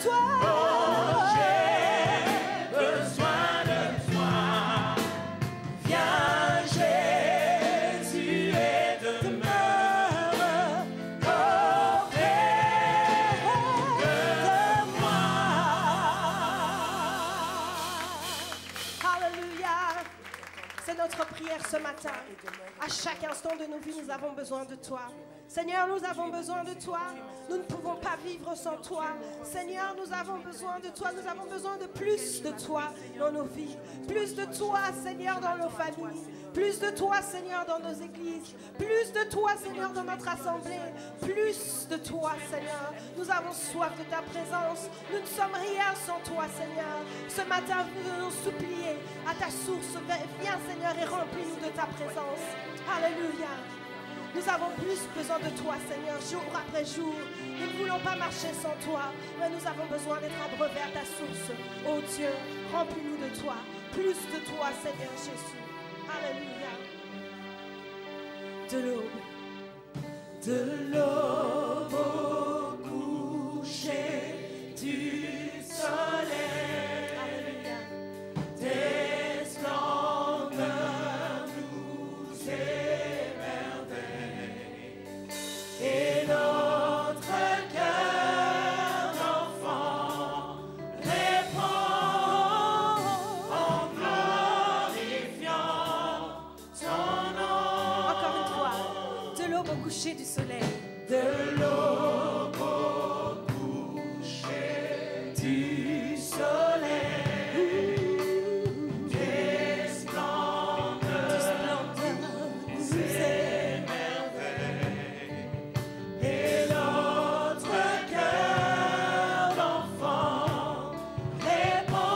toi. Ce matin, à chaque instant de nos vies, nous avons besoin de toi. Seigneur, nous avons besoin de toi. Nous ne pouvons pas vivre sans toi. Seigneur, nous avons besoin de toi. Nous avons besoin de plus de toi dans nos vies. Plus de toi, Seigneur, dans nos familles. Plus de toi, Seigneur, dans nos églises. Plus de toi, Seigneur, dans notre assemblée. Plus de toi, Seigneur. Nous avons soif de ta présence. Nous ne sommes rien sans toi, Seigneur. Ce matin, nous venons supplier à ta source. Viens, Seigneur, et remplis-nous de ta présence. Alléluia. Nous avons plus besoin de toi, Seigneur, jour après jour. Nous ne voulons pas marcher sans toi, mais nous avons besoin d'être abreuvés à ta source. Oh Dieu, remplis-nous de toi. Plus de toi, Seigneur Jésus. Alléluia. De l'aube au coucher du soleil. Alléluia. Tes splendeurs nous émerveillent. Et notre cœur d'enfant répond en glorifiant ton nom. Encore une fois, de l'aube au coucher du soleil. De l'aube au coucher du soleil. Tes splendeurs nous émerveillent. Et notre cœur d'enfant répond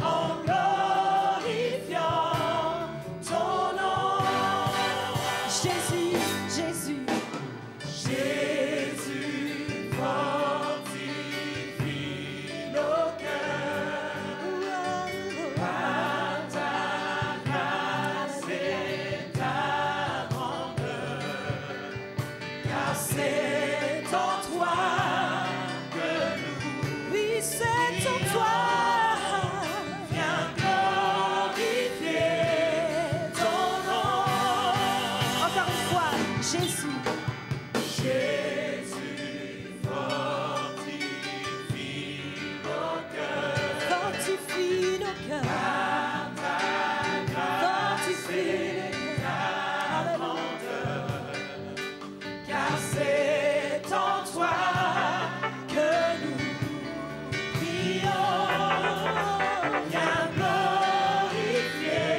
en glorifiant ton nom. Jésus, Jésus, Jésus, fortifie nos cœurs par ta grâce et ta grandeur. Car c'est en toi que nous, oui, c'est en toi, viens glorifier ton nom. Encore une fois, Jésus, Jésus, fortifie nos cœurs. Fortifie nos cœurs. Fortifie nos cœurs. Grandeur. Car c'est en toi que nous prions. Viens glorifier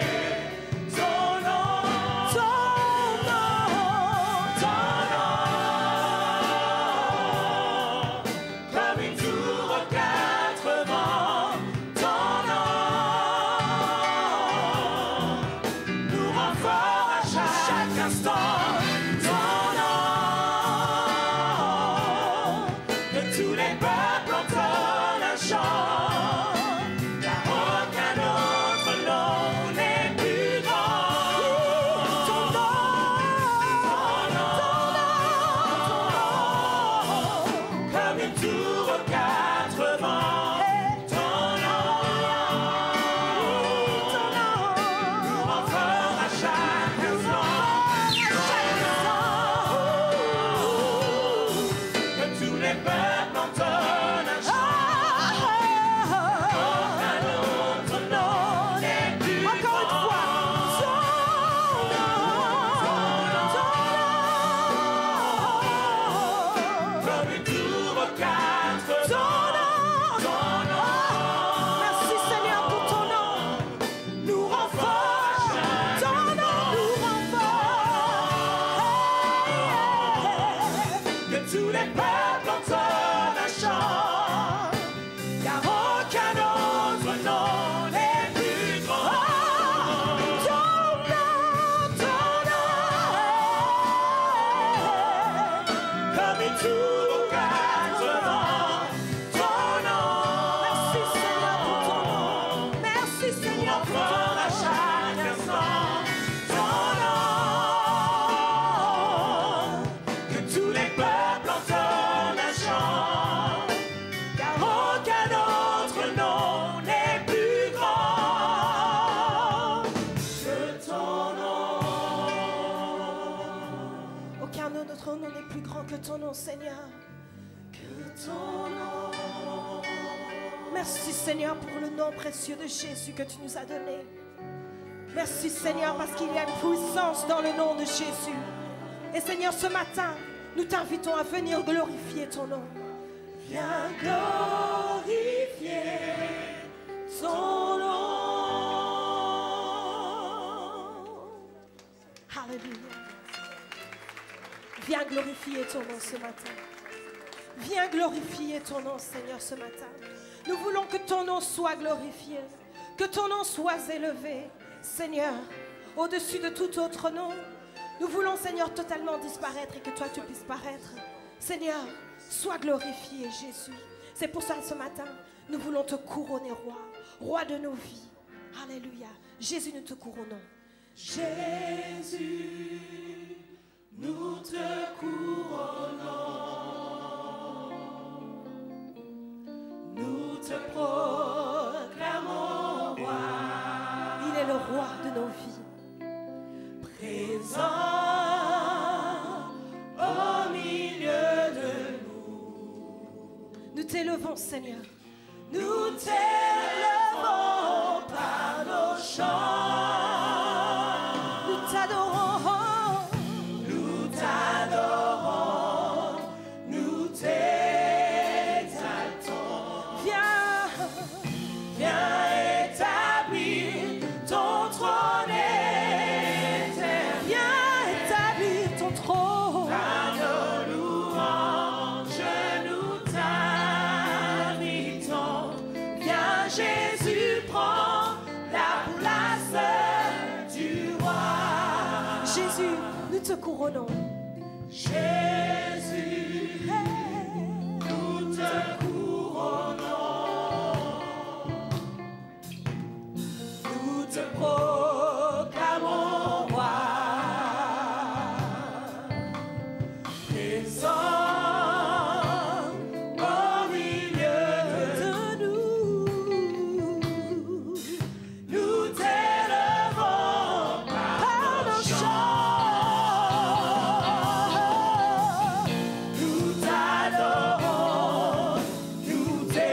ton nom. Ton nom. Ton nom. Comme une tour aux quatre vents. Ton nom nous rend forts à chaque instant. Ton nom, que tous les peuples entonnent un chant, car aucun autre nom n'est plus grand. Ton nom, comme une tour aux quatre vents. Ton nom nous rend forts à chaque instant. Que tous les peuples entonnent un chant. Aucun autre nom n'est plus grand. Encore une fois, comme une tour aux quatre vents. ton nom. Merci Seigneur pour le nom précieux de Jésus que tu nous as donné. Merci Seigneur parce qu'il y a une puissance dans le nom de Jésus. Et Seigneur, ce matin, nous t'invitons à venir glorifier ton nom. Viens glorifier ton nom. Alléluia. Viens glorifier ton nom ce matin. Viens glorifier ton nom, Seigneur, ce matin. Nous voulons que ton nom soit glorifié, que ton nom soit élevé, Seigneur, au-dessus de tout autre nom. Nous voulons, Seigneur, totalement disparaître et que toi tu puisses paraître. Seigneur, sois glorifié, Jésus. C'est pour ça ce matin, nous voulons te couronner roi, roi de nos vies. Alléluia. Jésus, nous te couronnons. Jésus, nous te couronnons. Nous te proclamons roi. Il est le roi de nos vies. Présent au milieu de nous. Nous t'élevons, Seigneur. Nous t'élevons par nos chants. Nous t'adorons. Nous t'adorons. Nous t'exaltons. Viens, viens établir ton trône. Viens établir ton trône. Par nos louanges, nous t'invitons. Viens, Jésus, prends la place du roi. Jésus, nous te couronnons. Jésus, nous te couronnons. Nous te proclamons roi. Présent au milieu de nous. Nous t'élevons par nos chants. Nous t'adorons. Nous t'exaltons.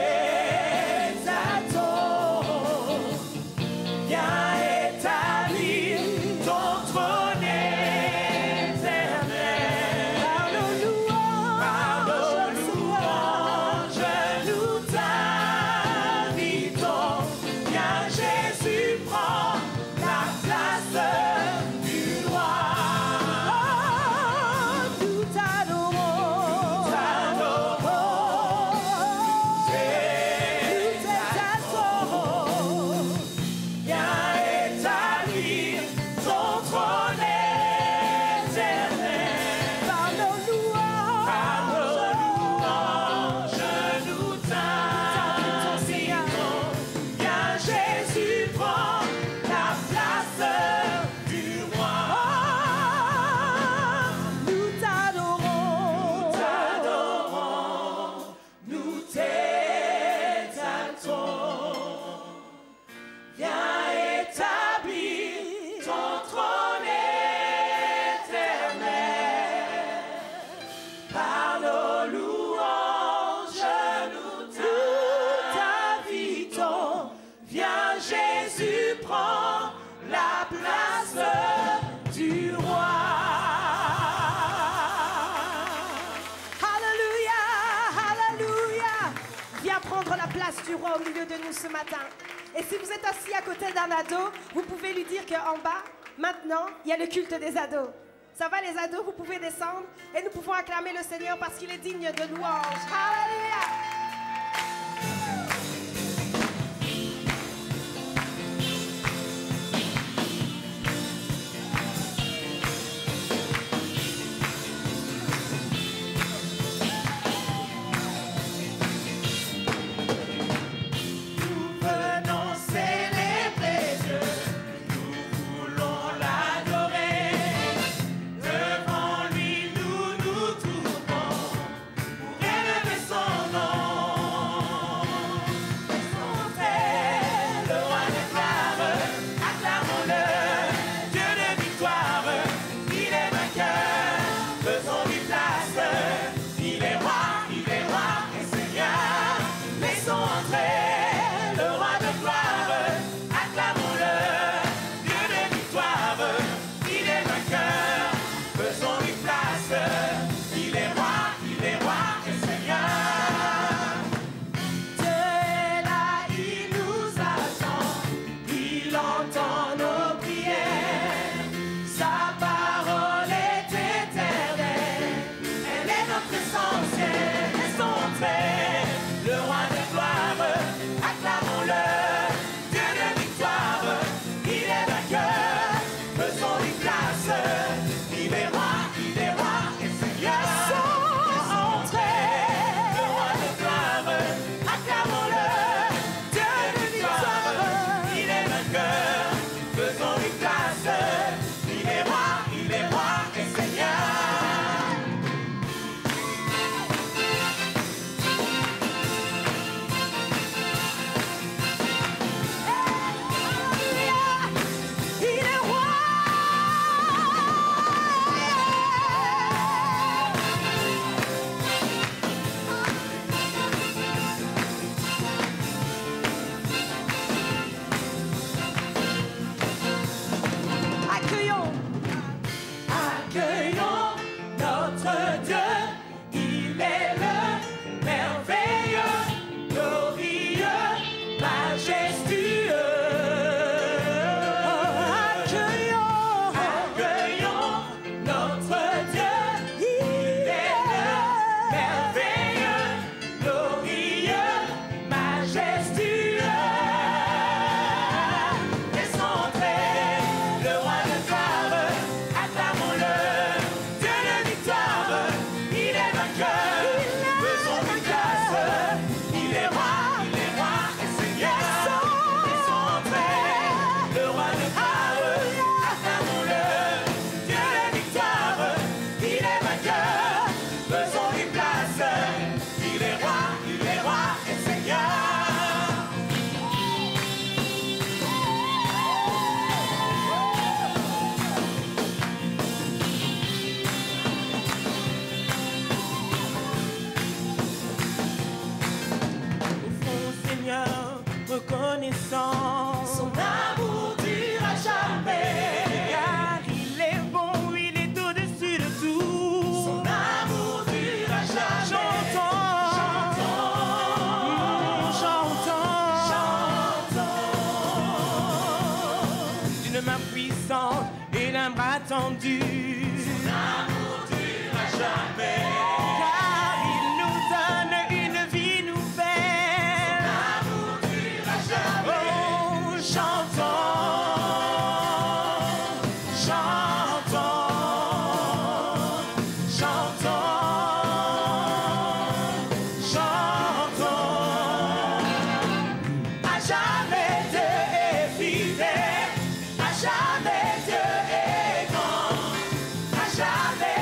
Viens établir ton trône éternel. Par nos louanges, nous t'invitons. Viens, Jésus, prends la place du roi. Nous t'adorons. Nous t'adorons. Nous t'exaltons. Viens établir ton trône éternel. Par nos louanges, nous t'invitons. Viens, Jésus, prends la place du roi. Nous t'adorons. Nous t'exaltons. Viens établir ton trône éternel. Par nos louanges, nous t'invitons. Viens, Jésus, prends la place du roi. Alléluia, alléluia. Viens prendre la place du roi au milieu de nous ce matin. Et si vous êtes assis à côté d'un ado, vous pouvez lui dire qu'en bas, maintenant, il y a le culte des ados. Ça va les ados, vous pouvez descendre et nous pouvons acclamer le Seigneur parce qu'il est digne de louange. Alléluia. Nous venons célébrer Dieu, nous voulons l'adorer. Devant lui, nous nous trouvons pour élever son nom. attendu. Son amour dure à jamais. Car il nous donne une vie nouvelle. Son amour dure à jamais. Oh, chantons, chantons, chantons, chantons. À jamais Dieu est fidèle. À jamais Dieu est grand. À jamais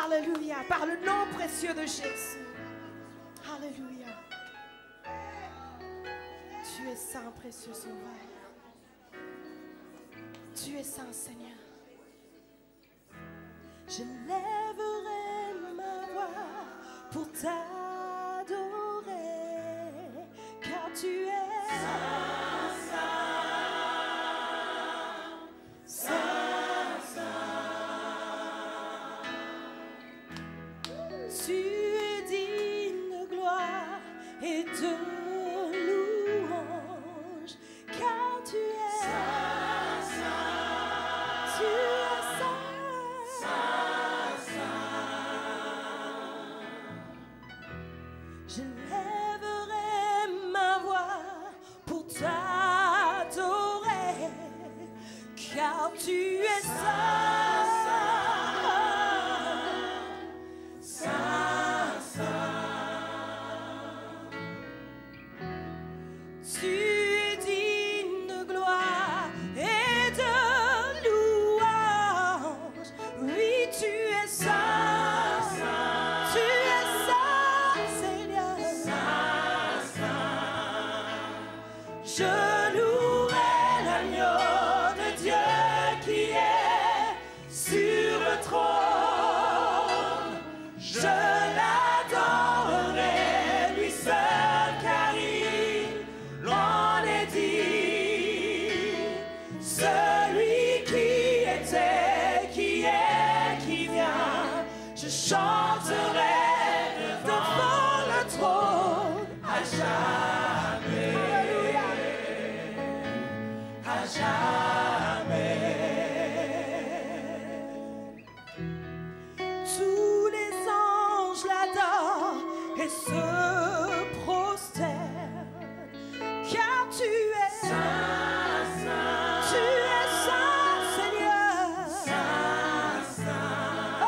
Alléluia. Par le nom précieux de Jésus. Alléluia. Tu es saint, précieux Sauveur. Tu es saint, Seigneur. Je lèverai ma voix pour t'adorer, car tu es saint, saint, saint. Tu es digne de gloire et de louange, car tu es saint, saint. Tu es je lèverai ma voix pour t'adorer, car tu es saint, saint, saint. Tu es digne de gloire et de louange. Oui, tu es saint, tu es saint, Seigneur. Je louerai l'agneau de Dieu qui est sur le trône. Je l'adorerai, lui seul, car il l'en est dit. Celui qui était, qui est, qui vient, je chanterai devant le trône à jamais. À jamais. Tous les anges l'adorent et se prosternent, car tu es saint, saint. Tu es saint, Seigneur. Saint, saint. Oh.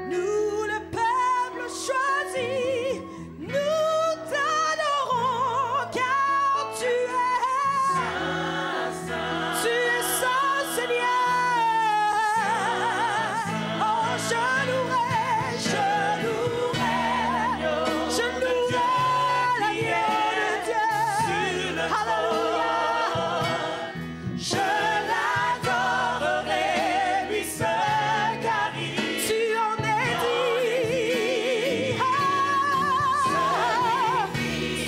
Nous, le peuple choisi, nous t'adorons, car tu es saint, saint. Tu es saint, Seigneur. Oh, je louerai l'agneau de Dieu. Alléluia. Je l'adorerai, lui seul, car tu en es dit.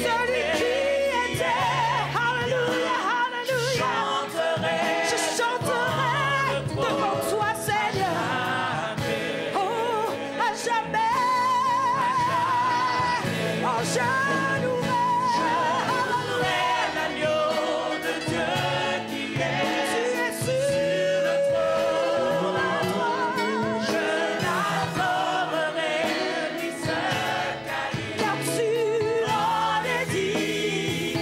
Celui qui était, alléluia, alléluia. Je chanterai devant toi, Seigneur. Oh, à jamais. Oh, je louerai l'agneau de Dieu qui est sur le trône. Je l'adorerai, lui seul, car tu en es dit.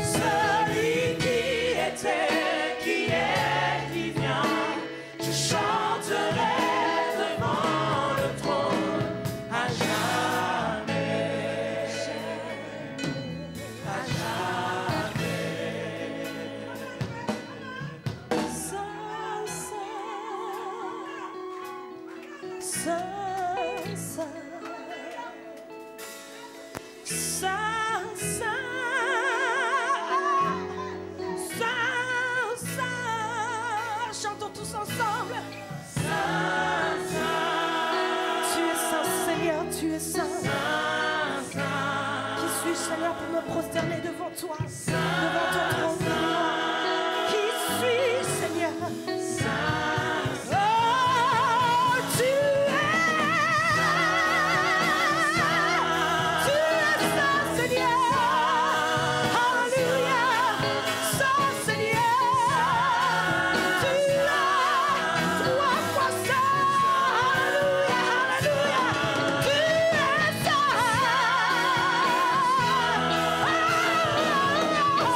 Celui qui était, qui est, qui vient, je chanterai devant le trône à jamais, à jamais. Saint, saint, saint, saint, saint, saint. Chantons tous ensemble. Saint, saint. Tu es saint, Seigneur, tu es saint. Qui suis-je, Seigneur, pour me prosterner devant toi, devant ton trône? Qui suis-je, Seigneur? Oh, tu es saint, Seigneur. Alléluia. Saint, Seigneur. Tu es trois fois saint. Alléluia, alléluia. Tu es saint. Oh,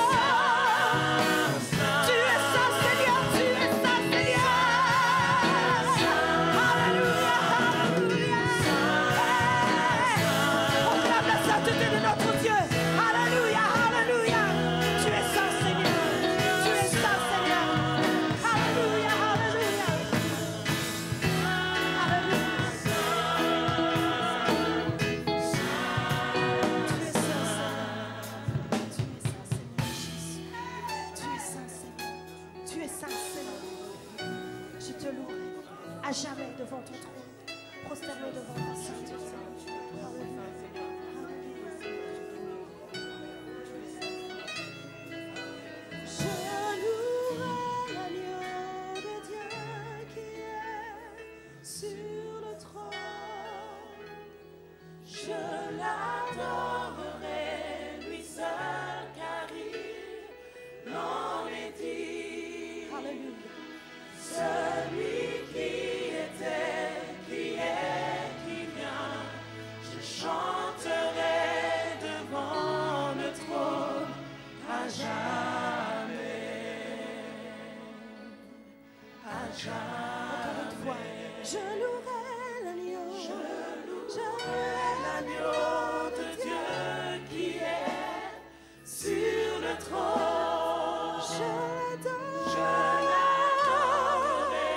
te louerai à jamais devant ton trône. Prosterne devant ta sainteté. Je louerai l'agneau de Dieu qui est sur le trône. Je l'adorerai, lui seul, car il en est dit. Alléluia. Celui qui était, qui est, qui vient, je chanterai devant le trône à jamais. À jamais. Encore une fois, je louerai l'agneau. Je louerai l'agneau de Dieu qui est sur le trône. Je l'adorerai,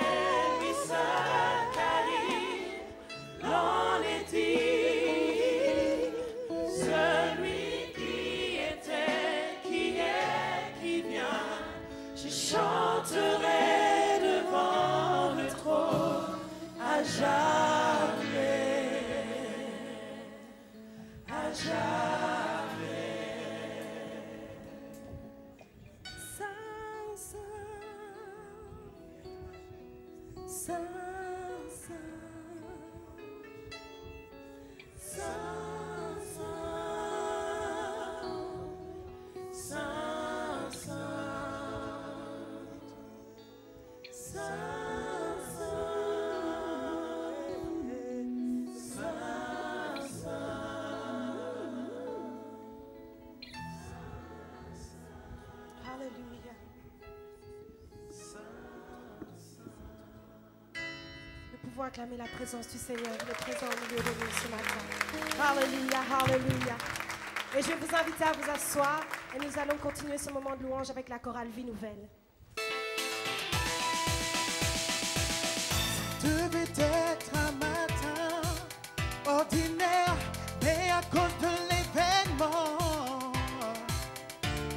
lui seul, car il en est dit. Celui qui était, qui est, qui vient, je chanterai devant le trône à jamais. À jamais. Saint, Saint, Alléluia. Nous pouvons acclamer la présence du Seigneur, le présent au milieu de nous ce matin. Alléluia, alléluia. Et je vais vous inviter à vous asseoir et nous allons continuer ce moment de louange avec la chorale Vie Nouvelle. Devait être un matin ordinaire, mais à cause de l'événement,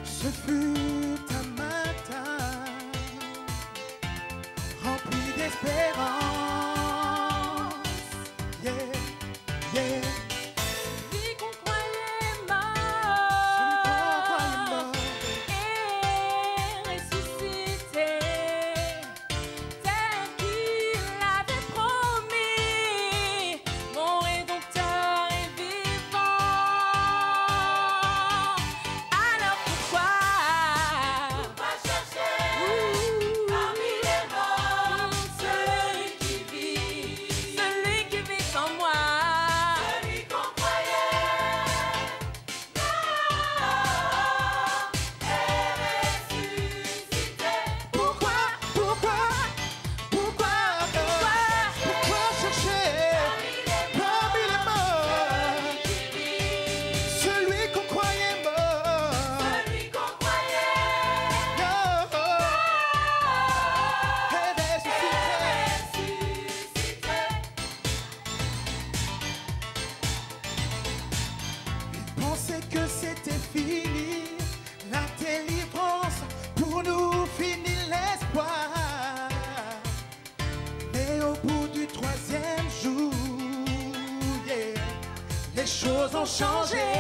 ce fut un matin rempli d'espérance. Yeah, yeah. Celui qu'on croyait mort est ressuscité, tel qu'il l'avait promis. Mon Rédempteur est vivant. Alors pourquoi chercher parmi les morts celui qui vit en moi? Celui qu'on croyait mort est ressuscité. Pourquoi chercher parmi les morts celui qu'on croyait mort? Celui qu'on croyait Ils pensaient que c'était fini, la délivrance, pour nous finit l'espoir. Mais au bout du 3e jour, yeah, les choses ont changé. Yeah,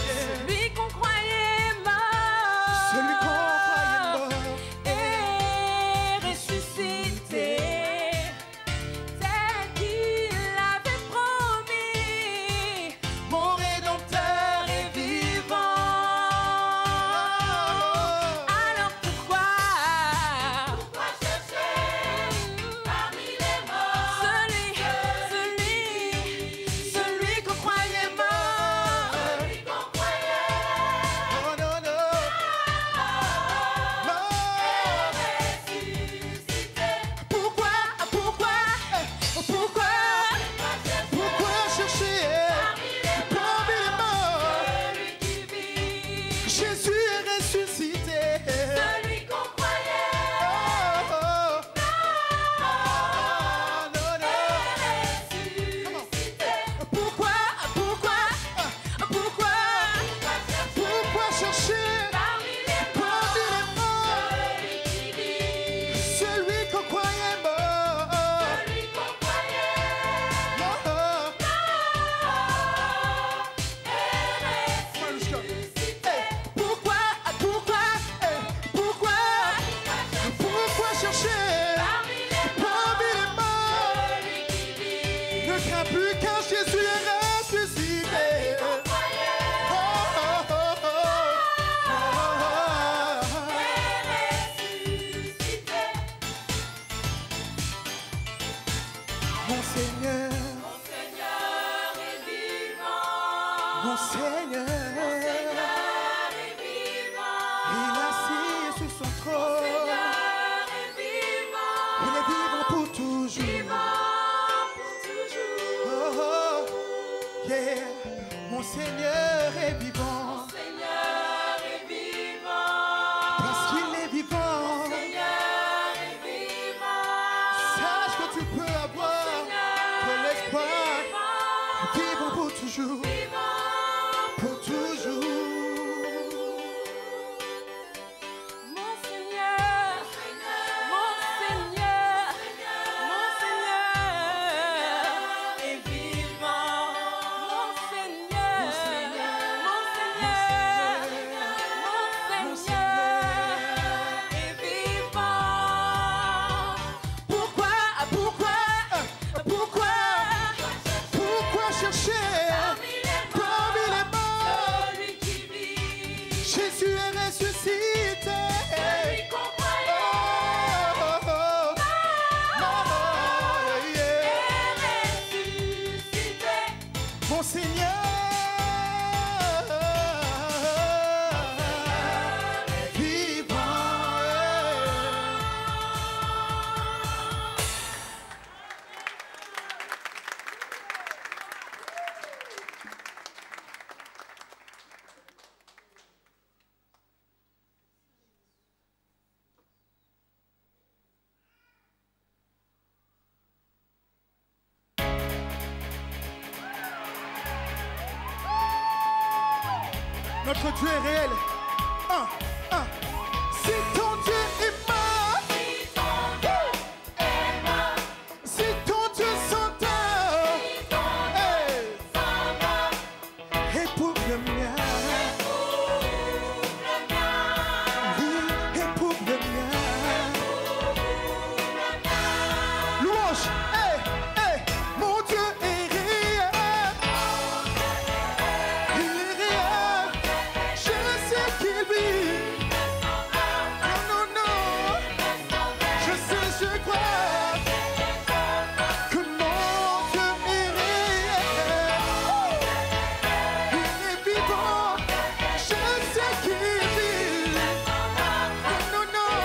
Celui qu'on croyait mort, celui qu'on croyait mort est ressuscité, tel qu'il l'avait promis. Mon Rédempteur est vivant. Alors pourquoi chercher parmi les morts celui Mon Seigneur est vivant. il est assis sur son trône. Seigneur est vivant. Il est vivant pour toujours. Vivant pour toujours. Oh, oh, yeah. Mon Seigneur est vivant. Seigneur est vivant. Parce qu'il est vivant. Seigneur est vivant. Sache que tu peux avoir de l'espoir. Vivant pour toujours. Pour toujours. Mon Seigneur, mon Seigneur, mon Seigneur est vivant. Mon Seigneur, mon Seigneur, mon Seigneur est vivant. Pourquoi Chercher parmi les morts? celui qui vit, Jésus est ressuscité. celui qu'on croyait Oh, oh, oh. Oh, yeah. ressuscité. Mon Seigneur est vivant. Notre Dieu est réel. Si ton Dieu est mort, si ton Dieu s'entend, éprouve le mien. Oui, éprouve le mien. Louange, mon Dieu est réel. Il est réel. Je sais qu'il vit. Non, non, non. Je sais, je crois que mon Dieu est réel. Il est vivant. Je sais qu'il vit. Non, non.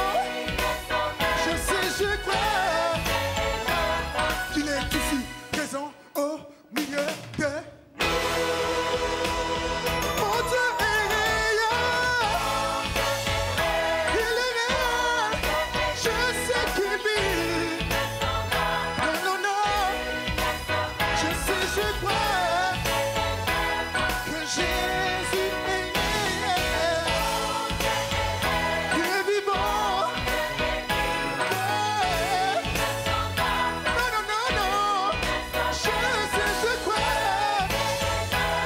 Je sais, je crois qu'il est ici, présent au milieu de. Mon Dieu est réel. Il est réel. Je sais qu'il vit. Non, non, non. Je sais, je crois que Jésus est réel. Il est vivant. Non, non, non, non. Je sais, je crois.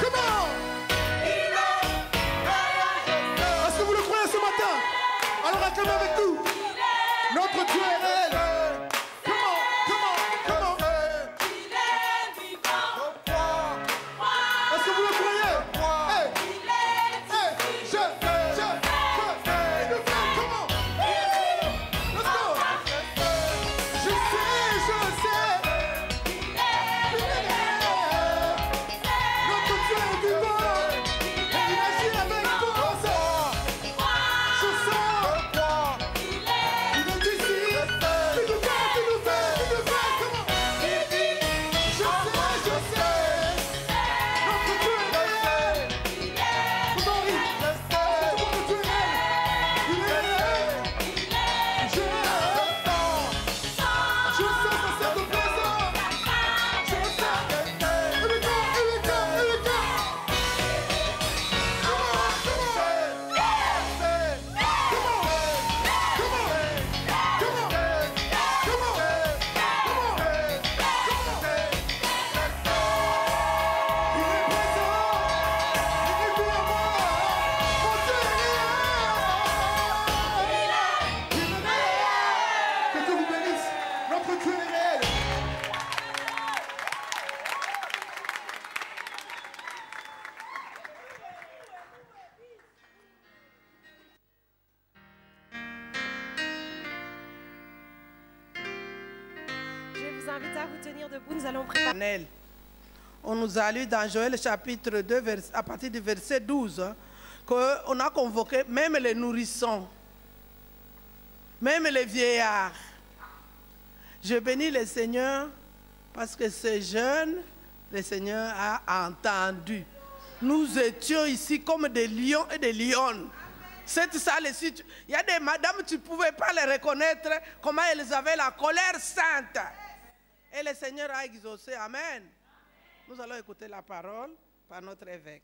Comment? Est-ce que vous le croyez ce matin? Alors acclamez avec nous. Notre Dieu est réel. Comment? Est-ce que vous le croyez? Hey, je. Il nous fait comment? Let's go. Je sais. Il est réel. Notre Dieu est vivant. Et il agit avec force. Je sens. Il est ici. Il nous fait. Comment? Je sais. Notre Dieu est réel. Marie, notre Dieu est réel. Il est réel. Je sens sa présence. Je sens. Il est là. Que Dieu vous bénisse. Notre Dieu est réel. Je vais vous inviter à vous tenir debout. Nous allons préparer. Éternel, on nous a lu dans Joël chapitre 2, à partir du verset 12, qu'on a convoqué même les nourrissons, même les vieillards. Je bénis le Seigneur parce que ces jeunes, le Seigneur a entendu. Nous étions ici comme des lions et des lionnes. Cette salle ici, il y a des madames, tu ne pouvais pas les reconnaître, comment elles avaient la colère sainte. Et le Seigneur a exaucé. Amen. Nous allons écouter la parole par notre évêque.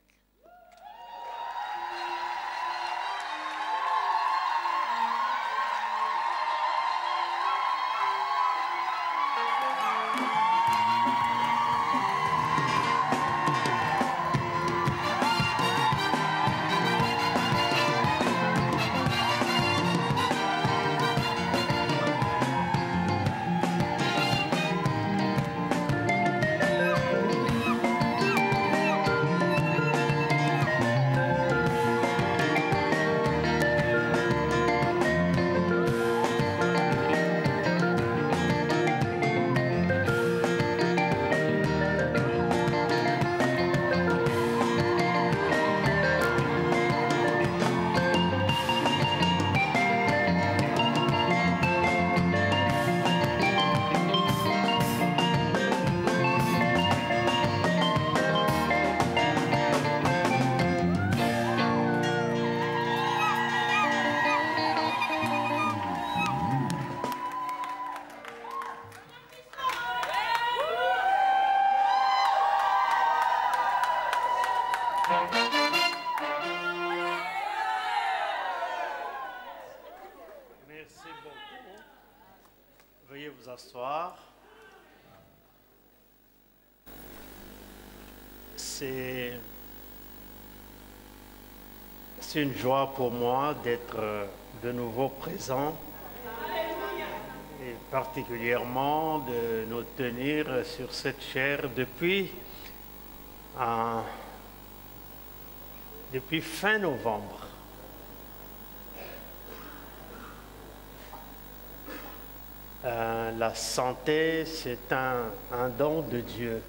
Merci beaucoup. Veuillez vous asseoir. C'est une joie pour moi d'être de nouveau présent et particulièrement de nous tenir sur cette chaire depuis fin novembre. La santé, c'est un don de Dieu.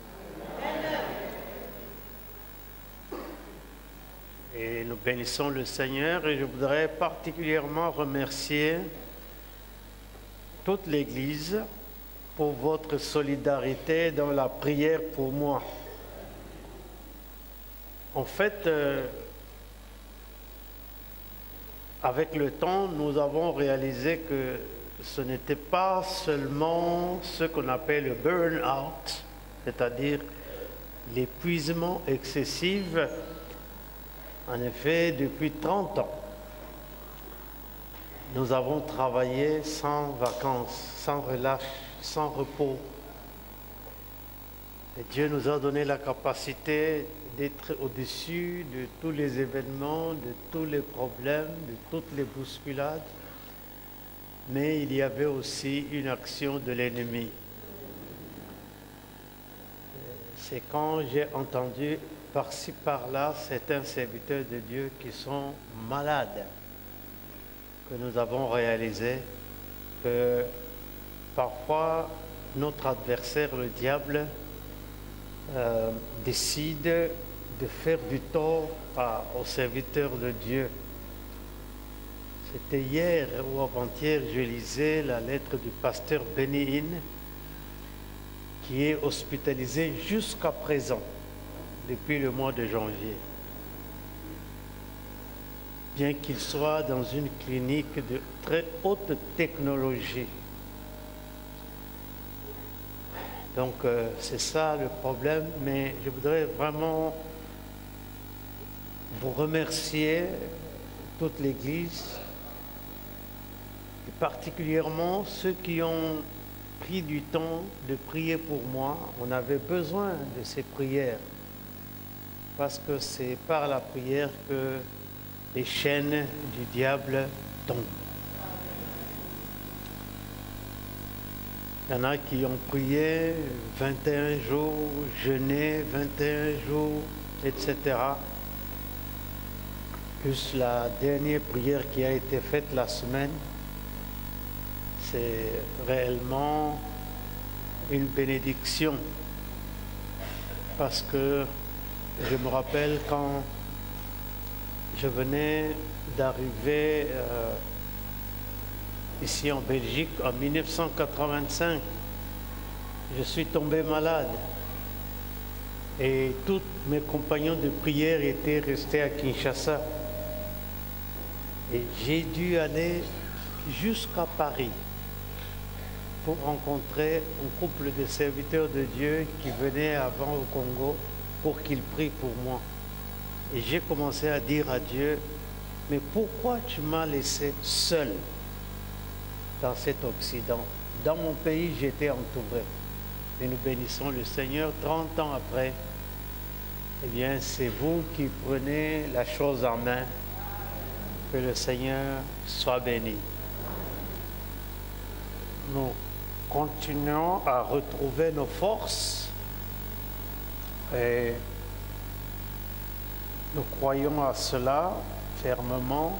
Et nous bénissons le Seigneur et je voudrais particulièrement remercier toute l'Église pour votre solidarité dans la prière pour moi. En fait, avec le temps, nous avons réalisé que ce n'était pas seulement ce qu'on appelle le burn-out, c'est-à-dire l'épuisement excessif. En effet, depuis 30 ans, nous avons travaillé sans vacances, sans relâche, sans repos. Et Dieu nous a donné la capacité d'être au-dessus de tous les événements, de tous les problèmes, de toutes les bousculades. Mais il y avait aussi une action de l'ennemi. C'est quand j'ai entendu par-ci par-là certains serviteurs de Dieu qui sont malades que nous avons réalisé que parfois notre adversaire, le diable, décide de faire du tort aux serviteurs de Dieu. C'était hier ou avant-hier, je lisais la lettre du pasteur Benny Hinn, qui est hospitalisé jusqu'à présent, depuis le mois de janvier. Bien qu'il soit dans une clinique de très haute technologie. Donc c'est ça le problème, mais je voudrais vraiment vous remercier, toute l'Église, et particulièrement ceux qui ont pris du temps de prier pour moi. On avait besoin de ces prières, parce que c'est par la prière que les chaînes du diable tombent. Il y en a qui ont prié 21 jours, jeûné 21 jours, etc. Plus la dernière prière qui a été faite la semaine, c'est réellement une bénédiction. parce que je me rappelle quand je venais d'arriver ici en Belgique en 1985. Je suis tombé malade et tous mes compagnons de prière étaient restés à Kinshasa. Et j'ai dû aller jusqu'à Paris pour rencontrer un couple de serviteurs de Dieu qui venaient avant au Congo pour qu'ils prient pour moi. Et j'ai commencé à dire à Dieu, mais pourquoi tu m'as laissé seul dans cet Occident? Dans mon pays, j'étais entouré. Et nous bénissons le Seigneur. 30 ans après, eh bien, c'est vous qui prenez la chose en main. Que le Seigneur soit béni. Nous continuons à retrouver nos forces et nous croyons à cela fermement.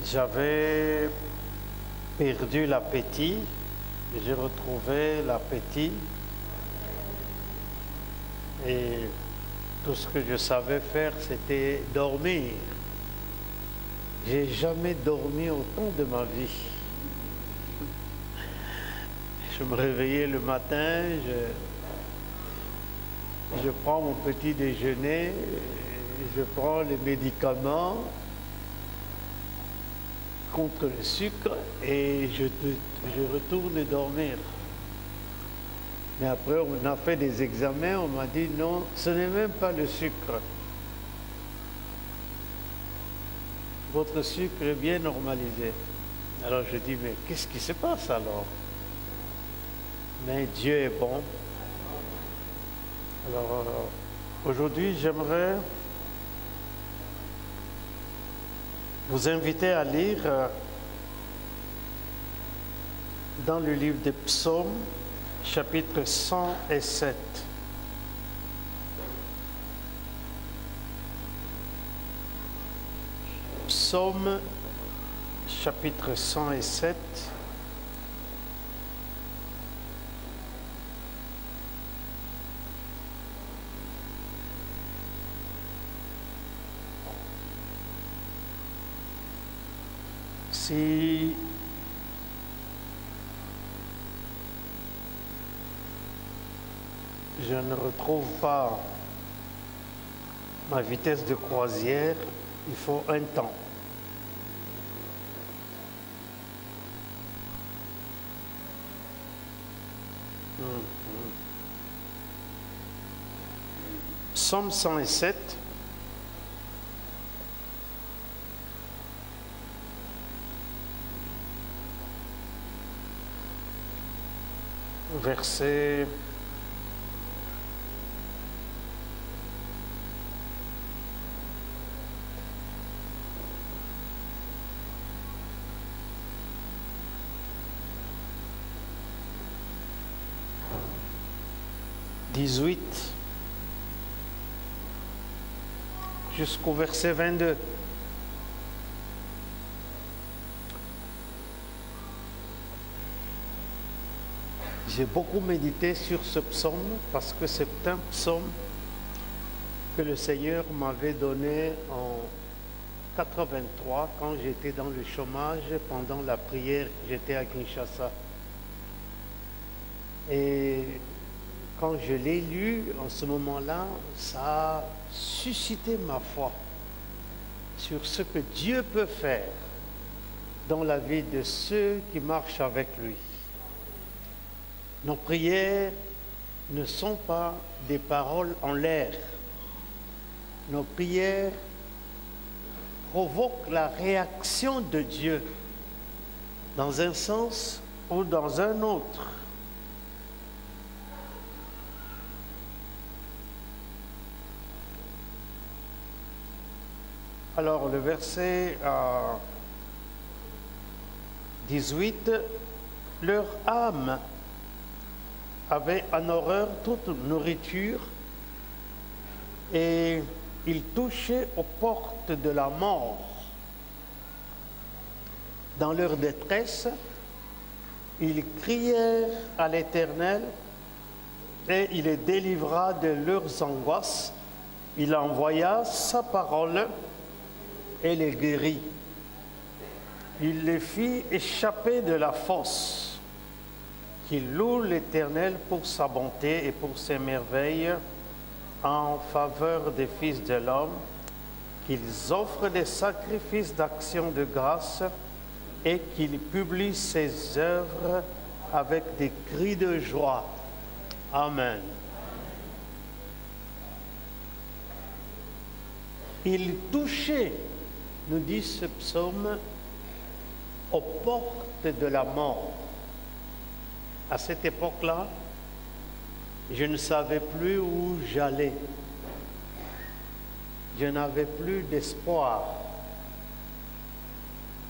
J'avais perdu l'appétit, j'ai retrouvé l'appétit et tout ce que je savais faire, c'était dormir. J'ai jamais dormi autant de ma vie. Je me réveillais le matin, je prends mon petit déjeuner, je prends les médicaments contre le sucre et je retourne dormir. Mais après, on a fait des examens, on m'a dit non, ce n'est même pas le sucre. Votre sucre est bien normalisé. Alors je dis, mais qu'est-ce qui se passe alors? Mais Dieu est bon. Alors aujourd'hui, j'aimerais vous inviter à lire dans le livre des Psaumes, chapitre 107. Psaume, chapitre 107. Si je ne retrouve pas ma vitesse de croisière, il faut un temps. Psaume 107. Verset 18 jusqu'au verset 22. J'ai beaucoup médité sur ce psaume parce que c'est un psaume que le Seigneur m'avait donné en 83 quand j'étais dans le chômage pendant la prière, j'étais à Kinshasa. Et quand je l'ai lu en ce moment-là, ça a suscité ma foi sur ce que Dieu peut faire dans la vie de ceux qui marchent avec lui. Nos prières ne sont pas des paroles en l'air. Nos prières provoquent la réaction de Dieu dans un sens ou dans un autre. Alors le verset 18, leur âme avait en horreur toute nourriture et ils touchaient aux portes de la mort. Dans leur détresse, ils crièrent à l'Éternel et il les délivra de leurs angoisses. Il envoya sa parole et les guérit. Il les fit échapper de la fosse. Qu'ils louent l'Éternel pour sa bonté et pour ses merveilles en faveur des fils de l'homme, qu'ils offrent des sacrifices d'action de grâce et qu'ils publient ses œuvres avec des cris de joie. Amen. Il touchait, nous dit ce psaume, aux portes de la mort. À cette époque-là, je ne savais plus où j'allais. Je n'avais plus d'espoir.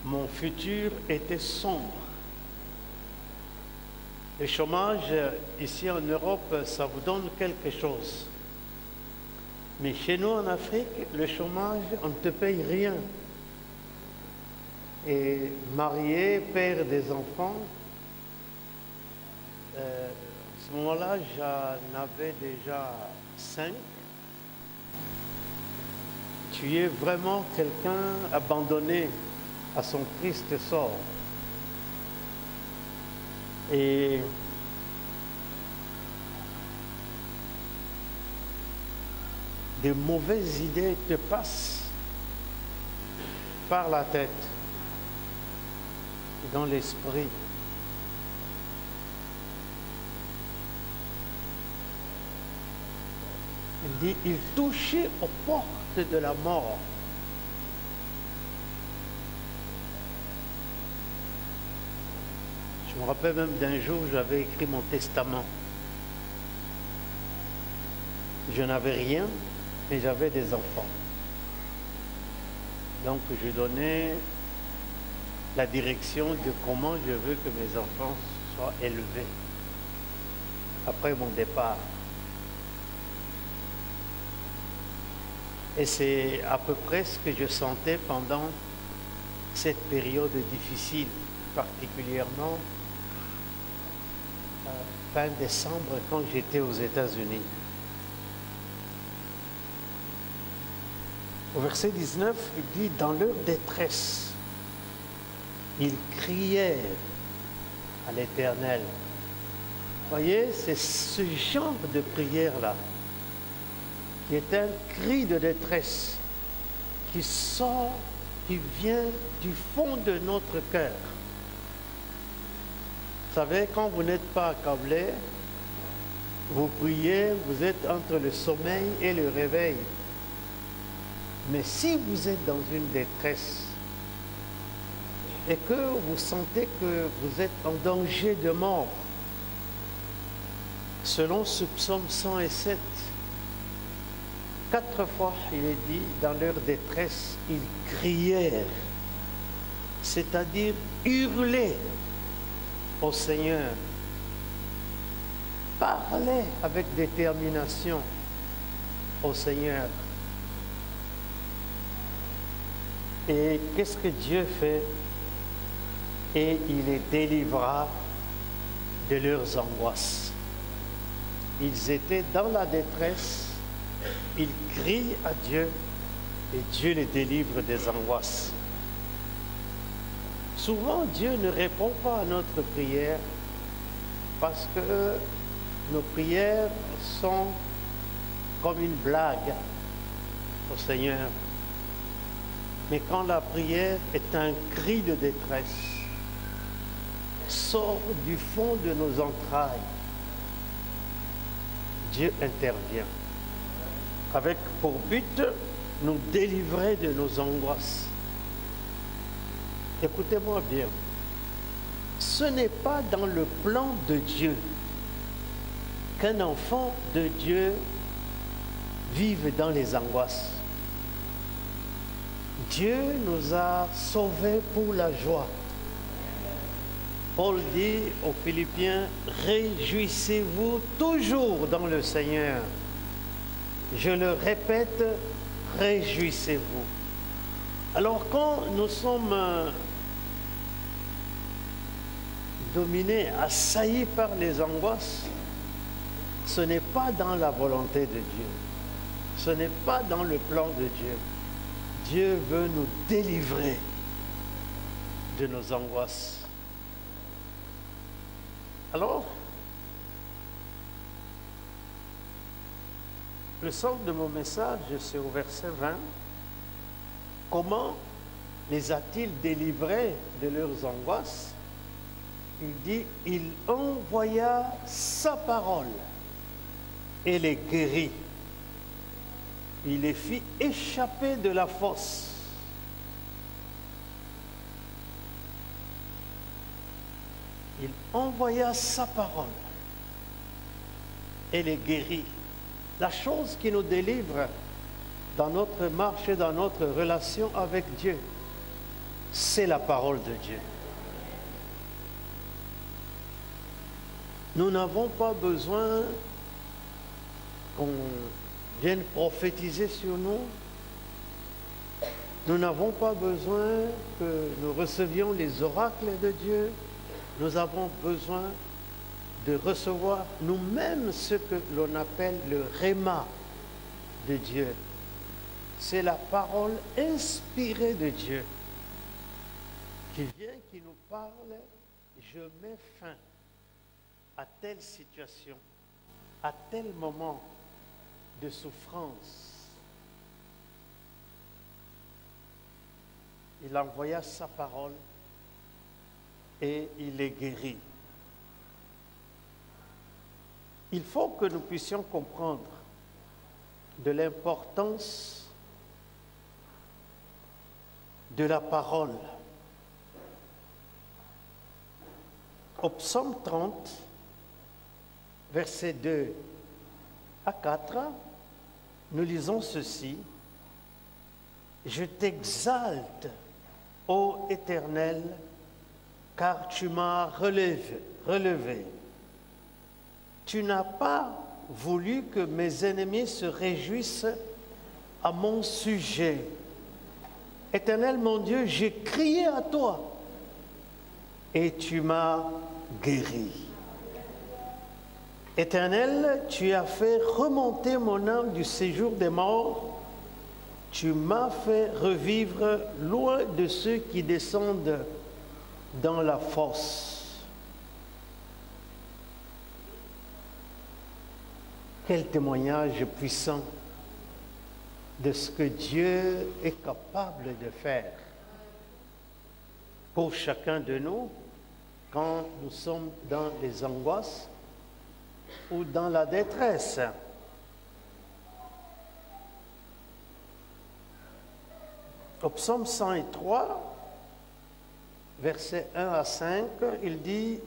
Mon futur était sombre. Le chômage, ici en Europe, ça vous donne quelque chose. Mais chez nous en Afrique, le chômage, on ne te paye rien. Et marié, père des enfants, à ce moment-là, j'en avais déjà 5. Tu es vraiment quelqu'un abandonné à son triste sort. Et de mauvaises idées te passent par la tête, dans l'esprit. Il dit, il touchait aux portes de la mort. Je me rappelle même d'un jour où j'avais écrit mon testament. Je n'avais rien, mais j'avais des enfants. Donc je donnais la direction de comment je veux que mes enfants soient élevés après mon départ. Et c'est à peu près ce que je sentais pendant cette période difficile, particulièrement fin décembre quand j'étais aux États-Unis. Au verset 19, il dit, dans leur détresse, ils criaient à l'Éternel. Voyez, c'est ce genre de prière-là qui est un cri de détresse qui sort, qui vient du fond de notre cœur. Vous savez, quand vous n'êtes pas accablé, vous priez, vous êtes entre le sommeil et le réveil. Mais si vous êtes dans une détresse et que vous sentez que vous êtes en danger de mort, selon ce psaume 107, 4 fois il est dit, dans leur détresse, ils crièrent, c'est-à-dire hurlaient au Seigneur, parlaient avec détermination au Seigneur. Et qu'est-ce que Dieu fait? Et il les délivra de leurs angoisses. Ils étaient dans la détresse, ils crient à Dieu et Dieu les délivre des angoisses. Souvent, Dieu ne répond pas à notre prière parce que nos prières sont comme une blague au Seigneur. Mais quand la prière est un cri de détresse, sort du fond de nos entrailles, Dieu intervient, avec pour but nous délivrer de nos angoisses. Écoutez-moi bien, ce n'est pas dans le plan de Dieu qu'un enfant de Dieu vive dans les angoisses. Dieu nous a sauvés pour la joie. Paul dit aux Philippiens, réjouissez-vous toujours dans le Seigneur. Je le répète, réjouissez-vous. Alors quand nous sommes dominés, assaillis par les angoisses, ce n'est pas dans la volonté de Dieu. Ce n'est pas dans le plan de Dieu. Dieu veut nous délivrer de nos angoisses. Alors, le centre de mon message, c'est au verset 20. Comment les a-t-il délivrés de leurs angoisses? Il dit, il envoya sa parole et les guérit. Il les fit échapper de la fosse. Il envoya sa parole et les guérit. La chose qui nous délivre dans notre marche et dans notre relation avec Dieu, c'est la parole de Dieu. Nous n'avons pas besoin qu'on vienne prophétiser sur nous. Nous n'avons pas besoin que nous recevions les oracles de Dieu. Nous avons besoin de recevoir nous-mêmes ce que l'on appelle le réma de Dieu. C'est la parole inspirée de Dieu qui vient, qui nous parle. Je mets fin à telle situation, à tel moment de souffrance. Il envoya sa parole et il les guérit. Il faut que nous puissions comprendre de l'importance de la parole. Au psaume 30, versets 2 à 4, nous lisons ceci. Je t'exalte, ô Éternel, car tu m'as relevé. Tu n'as pas voulu que mes ennemis se réjouissent à mon sujet. Éternel mon Dieu, j'ai crié à toi et tu m'as guéri. Éternel, tu as fait remonter mon âme du séjour des morts. Tu m'as fait revivre loin de ceux qui descendent dans la fosse. Quel témoignage puissant de ce que Dieu est capable de faire pour chacun de nous quand nous sommes dans les angoisses ou dans la détresse. Au psaume 103, versets 1 à 5, il dit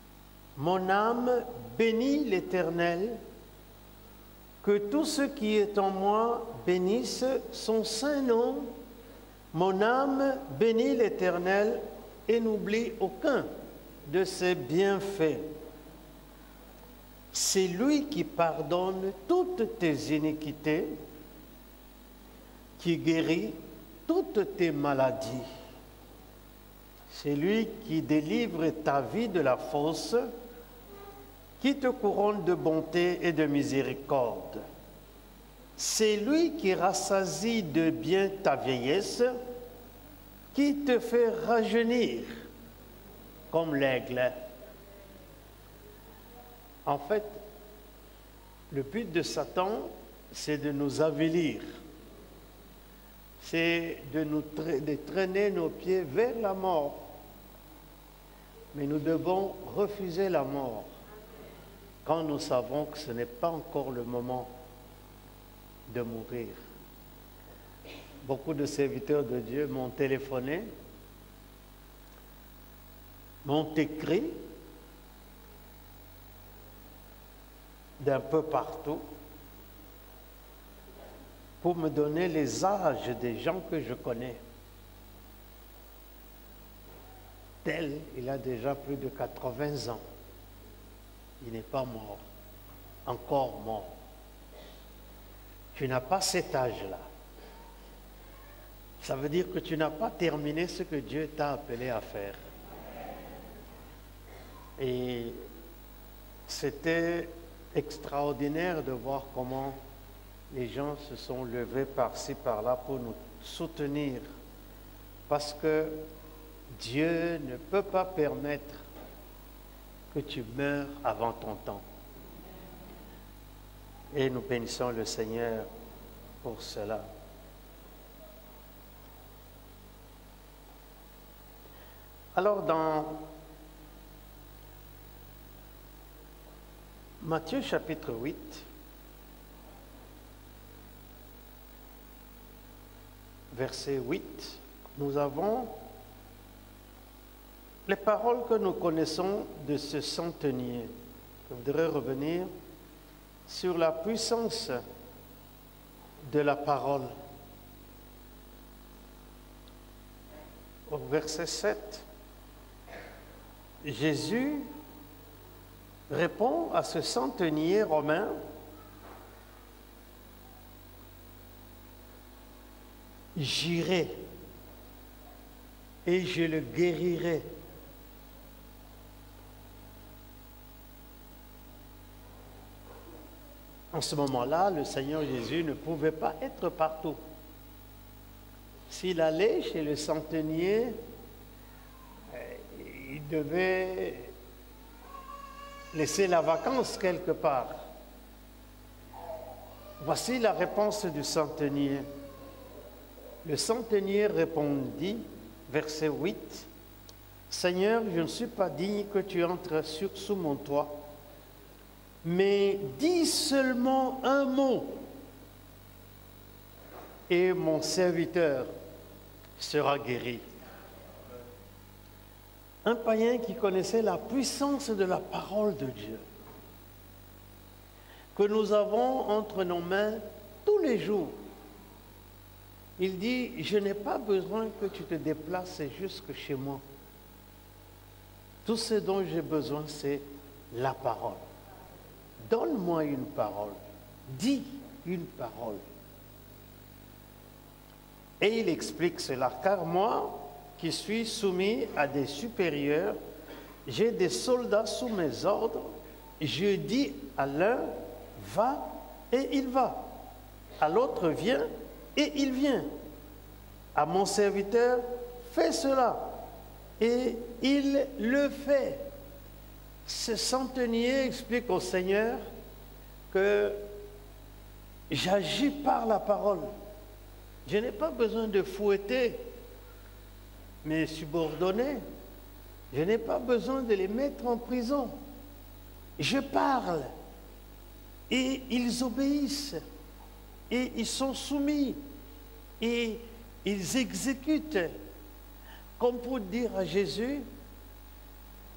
« Mon âme bénit l'Éternel, que tout ce qui est en moi bénisse son saint nom. Mon âme bénit l'Éternel et n'oublie aucun de ses bienfaits. C'est lui qui pardonne toutes tes iniquités, qui guérit toutes tes maladies. C'est lui qui délivre ta vie de la fosse, qui te couronne de bonté et de miséricorde. C'est lui qui rassasie de bien ta vieillesse, qui te fait rajeunir comme l'aigle. En fait, le but de Satan, c'est de nous avilir. C'est de traîner nos pieds vers la mort. Mais nous devons refuser la mort quand nous savons que ce n'est pas encore le moment de mourir. Beaucoup de serviteurs de Dieu m'ont téléphoné, m'ont écrit d'un peu partout pour me donner les âges des gens que je connais. Tel, il a déjà plus de 80 ans. Il n'est pas mort, encore mort. Tu n'as pas cet âge-là. Ça veut dire que tu n'as pas terminé ce que Dieu t'a appelé à faire. Et c'était extraordinaire de voir comment les gens se sont levés par-ci, par-là pour nous soutenir. Parce que Dieu ne peut pas permettre que tu meurs avant ton temps. Et nous bénissons le Seigneur pour cela. Alors dans Matthieu chapitre 8, verset 8, nous avons les paroles que nous connaissons de ce centenier. Je voudrais revenir sur la puissance de la parole. Au verset 7, Jésus répond à ce centenier romain: j'irai et je le guérirai. En ce moment-là, le Seigneur Jésus ne pouvait pas être partout. S'il allait chez le centenier, il devait laisser la vacance quelque part. Voici la réponse du centenier. Le centenier répondit, verset 8, « Seigneur, je ne suis pas digne que tu entres sous mon toit, mais dis seulement un mot, et mon serviteur sera guéri. » Un païen qui connaissait la puissance de la parole de Dieu, que nous avons entre nos mains tous les jours. Il dit, je n'ai pas besoin que tu te déplaces jusque chez moi. Tout ce dont j'ai besoin, c'est la parole. Donne-moi une parole. Dis une parole. Et il explique cela, car moi, qui suis soumis à des supérieurs, j'ai des soldats sous mes ordres, je dis à l'un, va, et il va. À l'autre, viens, et il vient. À mon serviteur, fais cela, et il le fait. Ce centenier explique au Seigneur que j'agis par la parole. Je n'ai pas besoin de fouetter mes subordonnés. Je n'ai pas besoin de les mettre en prison. Je parle et ils obéissent et ils sont soumis et ils exécutent. Comme pour dire à Jésus,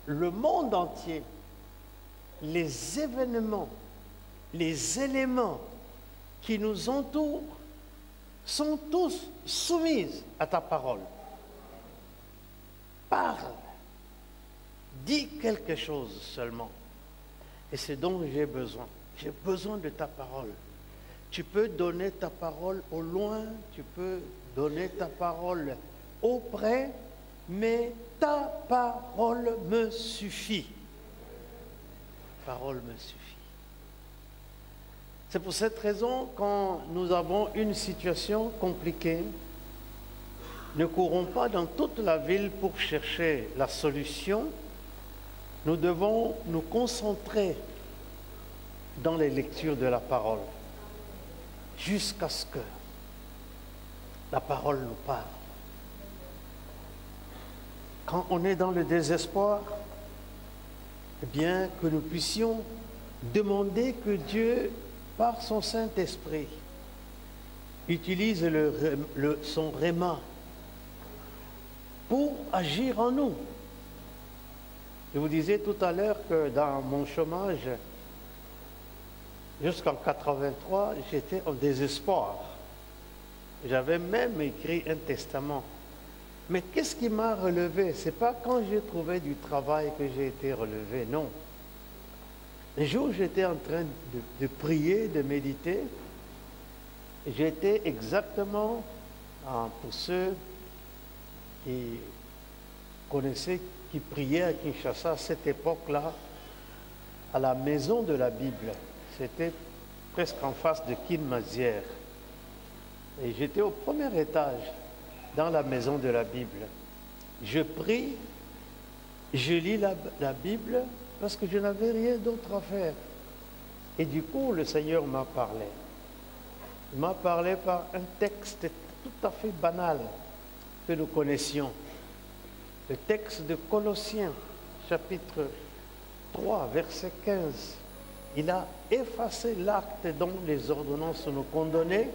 le monde entier, les événements, les éléments qui nous entourent sont tous soumis à ta parole. Parle, dis quelque chose seulement. Et c'est dont j'ai besoin. J'ai besoin de ta parole. Tu peux donner ta parole au loin, tu peux donner ta parole auprès, mais ta parole me suffit. Parole me suffit. C'est pour cette raison, quand nous avons une situation compliquée, ne courons pas dans toute la ville pour chercher la solution. Nous devons nous concentrer dans les lectures de la parole, jusqu'à ce que la parole nous parle. Quand on est dans le désespoir, eh bien, que nous puissions demander que Dieu, par son Saint-Esprit, utilise son réma pour agir en nous. Je vous disais tout à l'heure que dans mon chômage, jusqu'en 83, j'étais en désespoir. J'avais même écrit un testament. Mais qu'est-ce qui m'a relevé? Ce n'est pas quand j'ai trouvé du travail que j'ai été relevé, non. Les jours où j'étais en train de prier, de méditer, j'étais exactement, pour ceux qui connaissaient, qui priaient à Kinshasa à cette époque-là, à la maison de la Bible. C'était presque en face de Kinmazière. Et j'étais au premier étage, dans la maison de la Bible. Je prie, je lis la Bible parce que je n'avais rien d'autre à faire. Et du coup, le Seigneur m'a parlé. Il m'a parlé par un texte tout à fait banal que nous connaissions. Le texte de Colossiens, chapitre 3, verset 15. Il a effacé l'acte dont les ordonnances nous condamnaient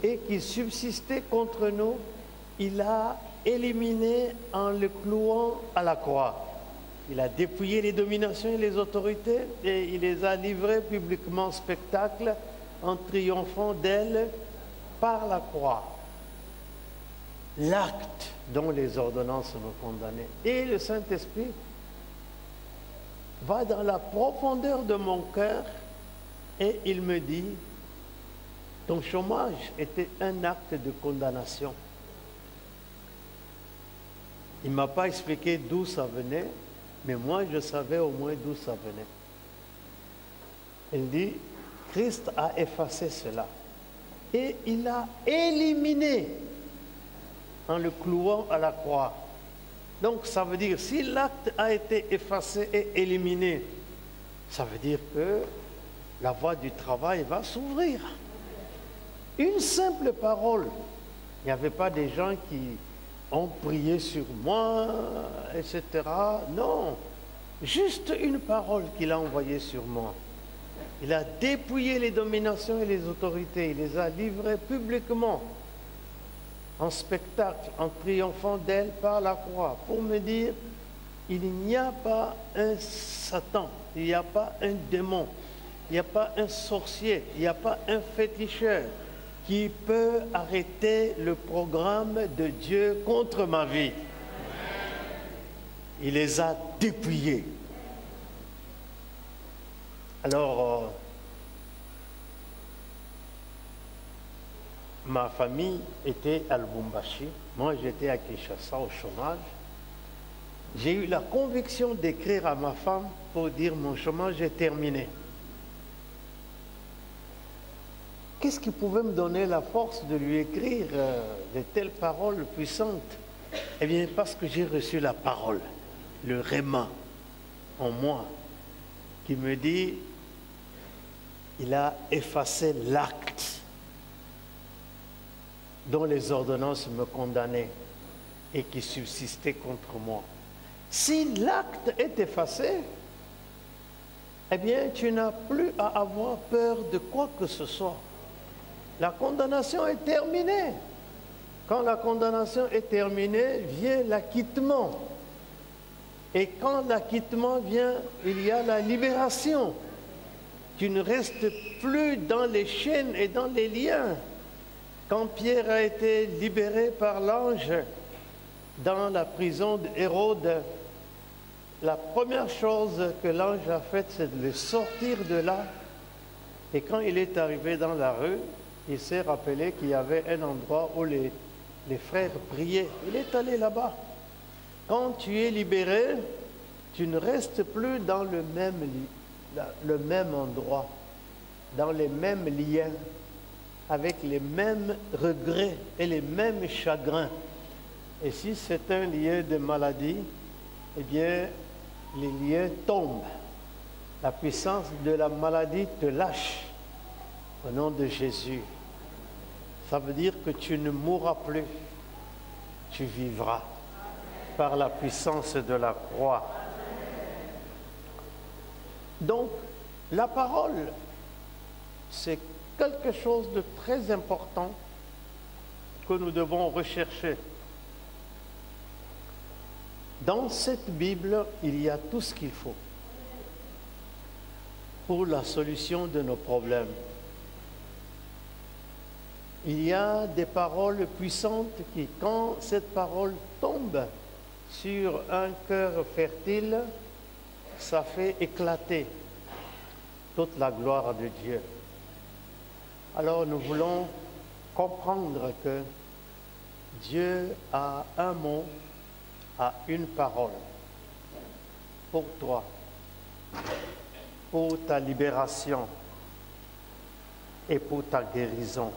et qui subsistait contre nous. Il a éliminé en le clouant à la croix. Il a dépouillé les dominations et les autorités et il les a livrées publiquement en spectacle en triomphant d'elles par la croix. L'acte dont les ordonnances nous condamnaient. Et le Saint-Esprit va dans la profondeur de mon cœur et il me dit, ton chômage était un acte de condamnation. Il ne m'a pas expliqué d'où ça venait, mais moi je savais au moins d'où ça venait. Il dit, Christ a effacé cela et il a éliminé en le clouant à la croix. Donc ça veut dire, si l'acte a été effacé et éliminé, ça veut dire que la voie du travail va s'ouvrir. Une simple parole. Il n'y avait pas des gens qui ont prié sur moi, etc. Non, juste une parole qu'il a envoyée sur moi. Il a dépouillé les dominations et les autorités. Il les a livrées publiquement, en spectacle, en triomphant d'elles par la croix, pour me dire, il n'y a pas un Satan, il n'y a pas un démon, il n'y a pas un sorcier, il n'y a pas un féticheur qui peut arrêter le programme de Dieu contre ma vie. Il les a dépouillés. Alors, ma famille était à Lubumbashi, moi j'étais à Kinshasa au chômage. J'ai eu la conviction d'écrire à ma femme pour dire mon chômage est terminé. Qu'est-ce qui pouvait me donner la force de lui écrire de telles paroles puissantes? Eh bien, parce que j'ai reçu la parole, le réma en moi, qui me dit, il a effacé l'acte dont les ordonnances me condamnaient et qui subsistait contre moi. Si l'acte est effacé, eh bien, tu n'as plus à avoir peur de quoi que ce soit. La condamnation est terminée. Quand la condamnation est terminée, vient l'acquittement. Et quand l'acquittement vient, il y a la libération. Tu ne restes plus dans les chaînes et dans les liens. Quand Pierre a été libéré par l'ange dans la prison d'Hérode, la première chose que l'ange a faite, c'est de le sortir de là. Et quand il est arrivé dans la rue, il s'est rappelé qu'il y avait un endroit où les frères priaient. Il est allé là-bas. Quand tu es libéré, tu ne restes plus dans le même endroit, dans les mêmes liens, avec les mêmes regrets et les mêmes chagrins. Et si c'est un lien de maladie, eh bien, les liens tombent. La puissance de la maladie te lâche au nom de Jésus. Ça veut dire que tu ne mourras plus, tu vivras par la puissance de la croix. Donc, la parole, c'est quelque chose de très important que nous devons rechercher. Dans cette Bible, il y a tout ce qu'il faut pour la solution de nos problèmes. Il y a des paroles puissantes qui, quand cette parole tombe sur un cœur fertile, ça fait éclater toute la gloire de Dieu. Alors nous voulons comprendre que Dieu a un mot, a une parole pour toi. pour ta libération et pour ta guérison.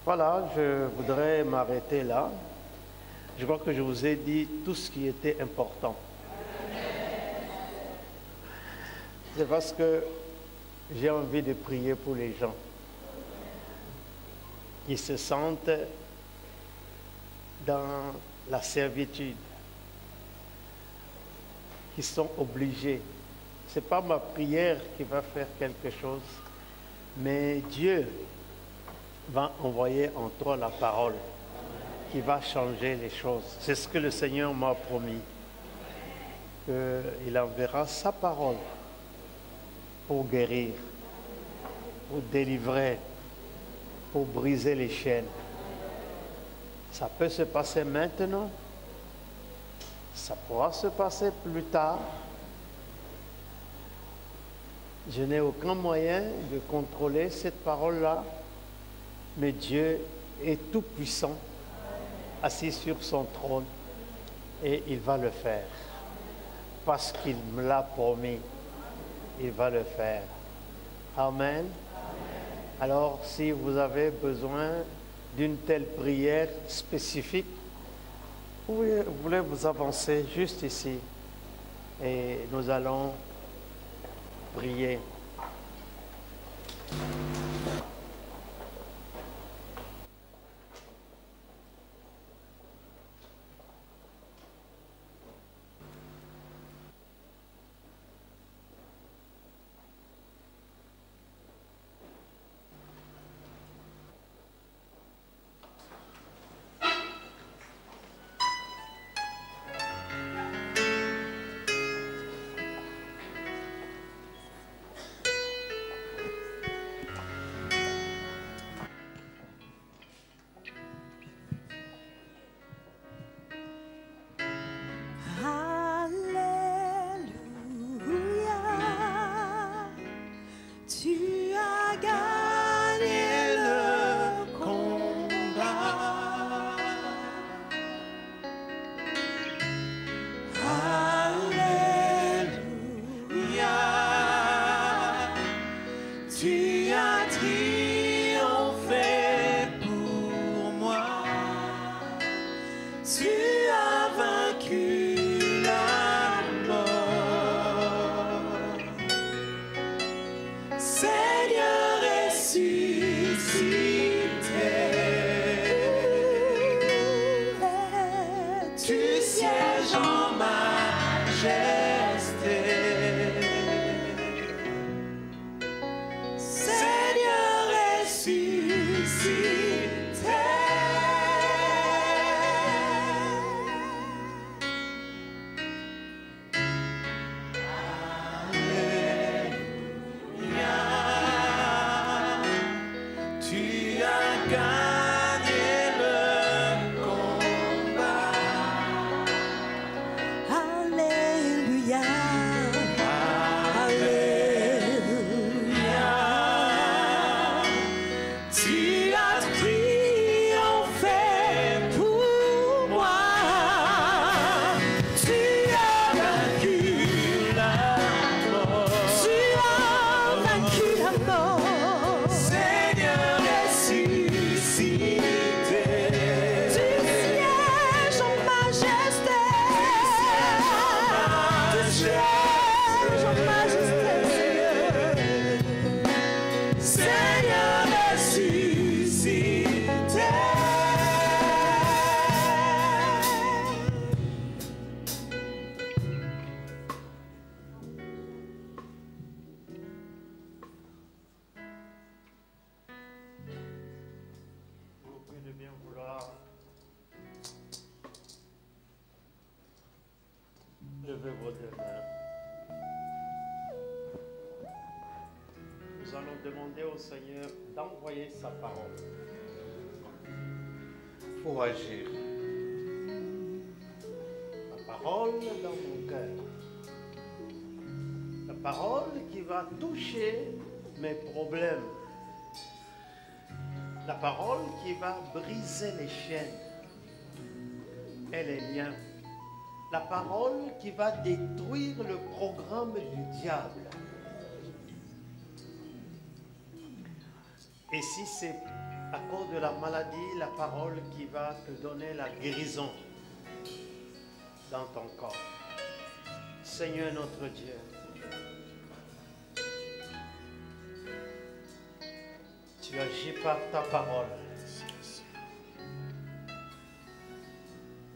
Voilà, je voudrais m'arrêter là. Je crois que je vous ai dit tout ce qui était important. C'est parce que j'ai envie de prier pour les gens qui se sentent dans la servitude, qui sont obligés. Ce n'est pas ma prière qui va faire quelque chose, mais Dieu va envoyer en toi la parole qui va changer les choses. C'est ce que le Seigneur m'a promis, qu'il enverra sa parole pour guérir, pour délivrer, pour briser les chaînes. Ça peut se passer maintenant, ça pourra se passer plus tard. Je n'ai aucun moyen de contrôler cette parole-là, mais Dieu est tout puissant, assis sur son trône, et il va le faire. Parce qu'il me l'a promis, il va le faire. Amen. Alors, si vous avez besoin d'une telle prière spécifique, vous voulez vous avancer juste ici et nous allons prier. Levez vos deux mains. Nous allons demander au Seigneur d'envoyer sa parole pour agir. La parole dans mon cœur. La parole qui va toucher mes problèmes. La parole qui va briser les chaînes et les liens. La parole qui va détruire le programme du diable. Et si c'est à cause de la maladie, la parole qui va te donner la guérison dans ton corps. Seigneur notre Dieu, tu agis par ta parole.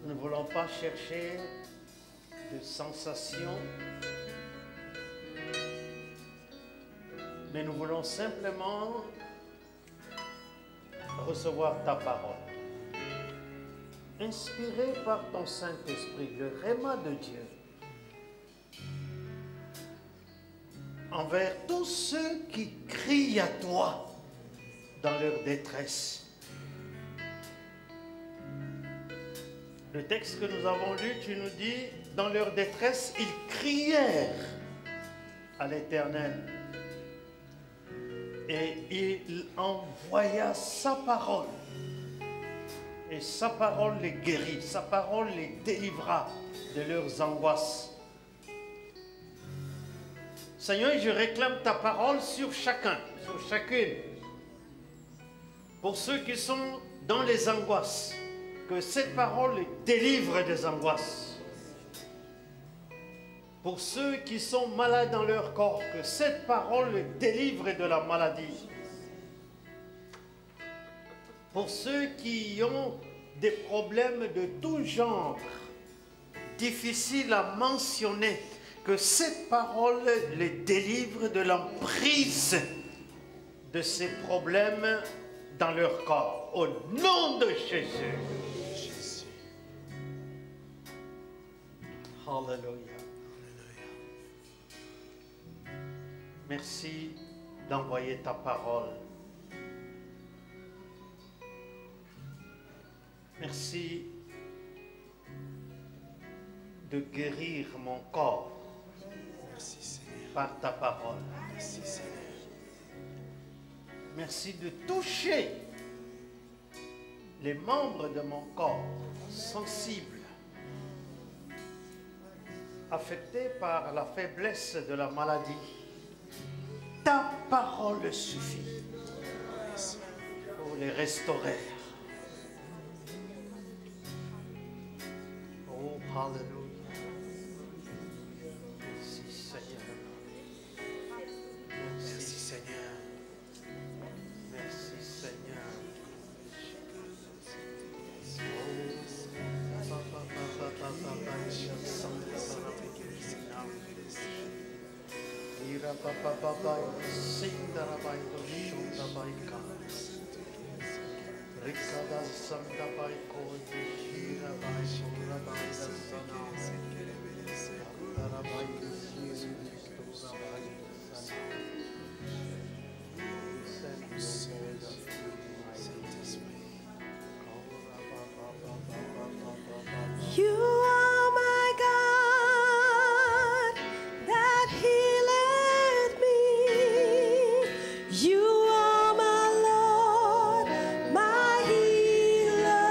Nous ne voulons pas chercher de sensations, mais nous voulons simplement recevoir ta parole. Inspiré par ton Saint-Esprit, le rhéma de Dieu, envers tous ceux qui crient à toi dans leur détresse. Le texte que nous avons lu, tu nous dis, dans leur détresse, ils crièrent à l'Éternel. Et il envoya sa parole. Et sa parole les guérit, sa parole les délivra de leurs angoisses. Seigneur, je réclame ta parole sur chacun, sur chacune. Pour ceux qui sont dans les angoisses, que cette parole les délivre des angoisses. Pour ceux qui sont malades dans leur corps, que cette parole les délivre de la maladie. Pour ceux qui ont des problèmes de tout genre, difficiles à mentionner, que cette parole les délivre de l'emprise de ces problèmes dans leur corps. Au nom de Jésus. Alléluia. Merci d'envoyer ta parole. Merci de guérir mon corps. Merci Seigneur. Par ta parole. Merci Seigneur. Merci de toucher les membres de mon corps sensibles, affectés par la faiblesse de la maladie. Ta parole suffit pour les restaurer. Oh, hallelujah. Merci Seigneur. Merci Seigneur. Merci Seigneur. You are my God that healeth me. You are my Lord, my healer.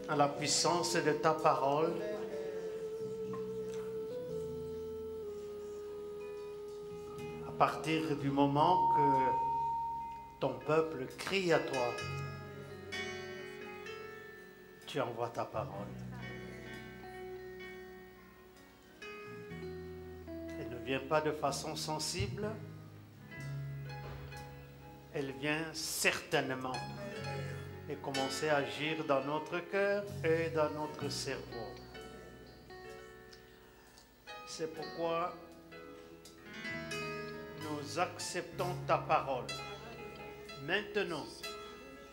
à la puissance de ta parole. À partir du moment que ton peuple crie à toi, tu envoies ta parole. Elle ne vient pas de façon sensible, elle vient certainement et commencer à agir dans notre cœur et dans notre cerveau. C'est pourquoi nous acceptons ta parole. Maintenant,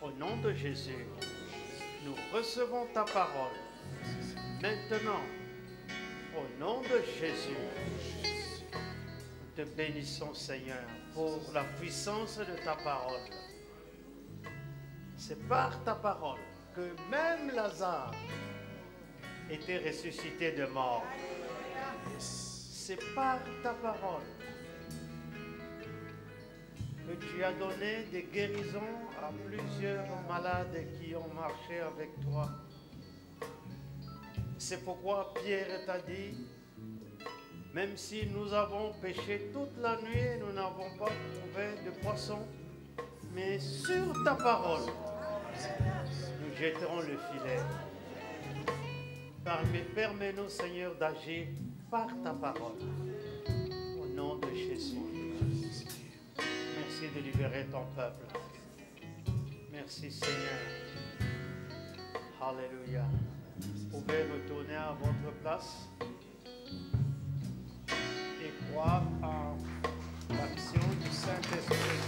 au nom de Jésus, nous recevons ta parole. Maintenant, au nom de Jésus, nous te bénissons, Seigneur, pour la puissance de ta parole. C'est par ta parole que même Lazare était ressuscité de mort. C'est par ta parole que tu as donné des guérisons à plusieurs malades qui ont marché avec toi. C'est pourquoi Pierre t'a dit, même si nous avons péché toute la nuit, nous n'avons pas trouvé de poisson, mais sur ta parole, nous jetterons le filet. Permets-nous, Seigneur, d'agir par ta parole. Au nom de Jésus. Merci de libérer ton peuple. Merci, Seigneur. Alléluia. Vous pouvez retourner à votre place et croire en l'action du Saint-Esprit.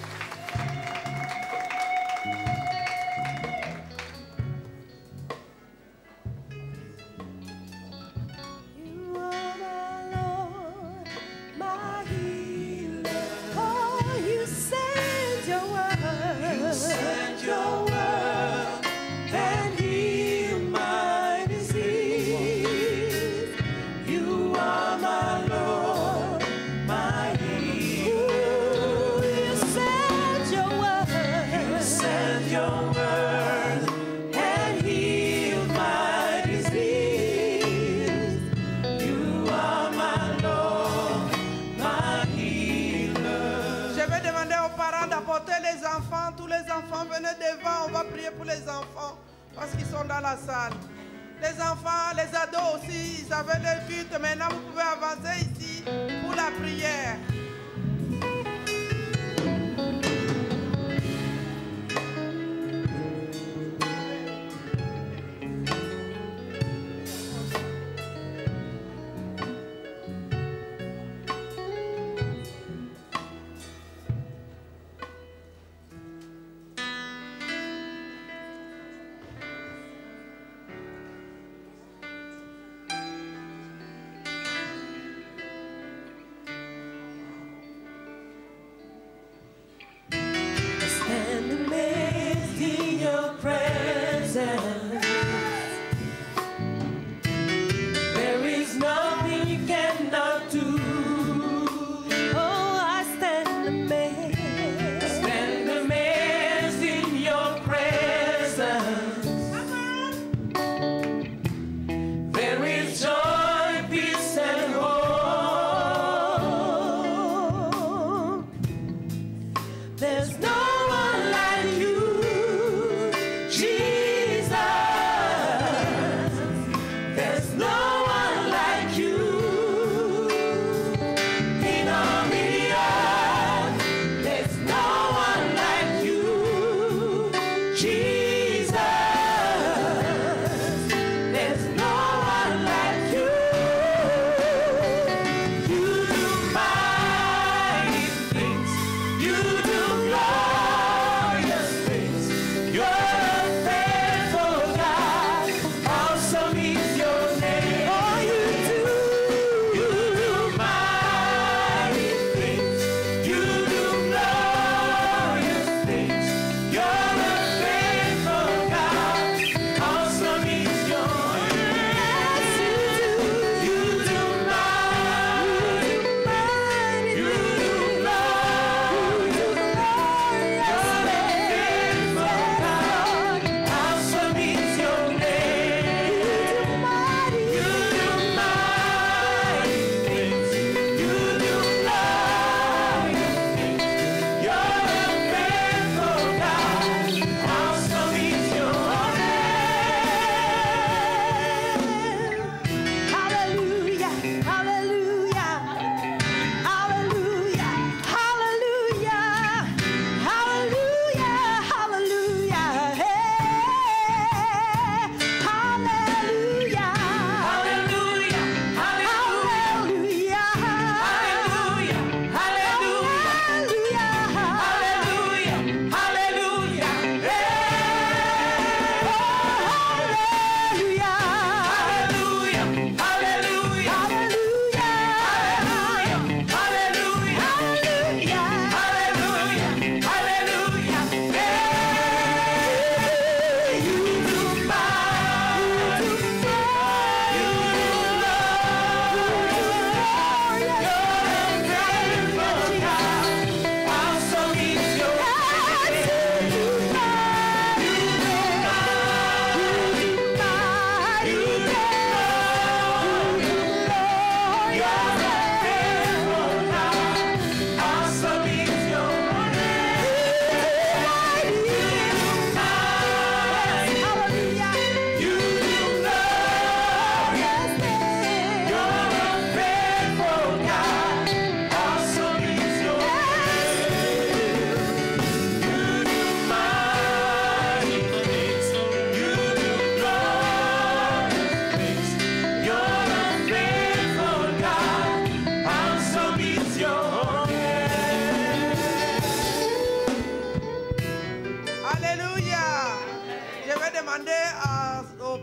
Venez devant, on va prier pour les enfants parce qu'ils sont dans la salle. Les enfants, les ados aussi, ils avaient le culte. Maintenant, vous pouvez avancer ici pour la prière.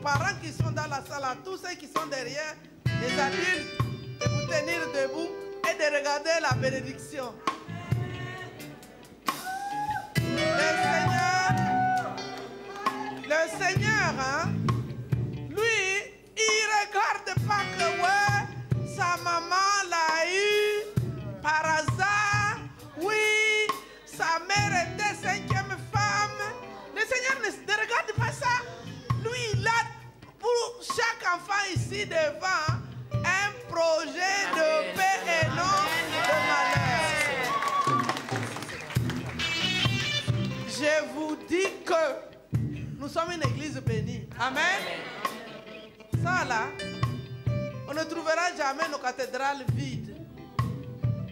parents qui sont dans la salle, à tous ceux qui sont derrière, les adultes, de vous tenir debout et de regarder la bénédiction. Le Seigneur, hein, lui, il regarde pas que ouais, sa maman l'a eu par hasard. Oui, sa mère était 5e femme. Le Seigneur ne regarde pas ça. Lui, il a pour chaque enfant ici devant un projet de paix et non de malheur. Je vous dis que nous sommes une église bénie. Amen. Ça là, on ne trouvera jamais nos cathédrales vides.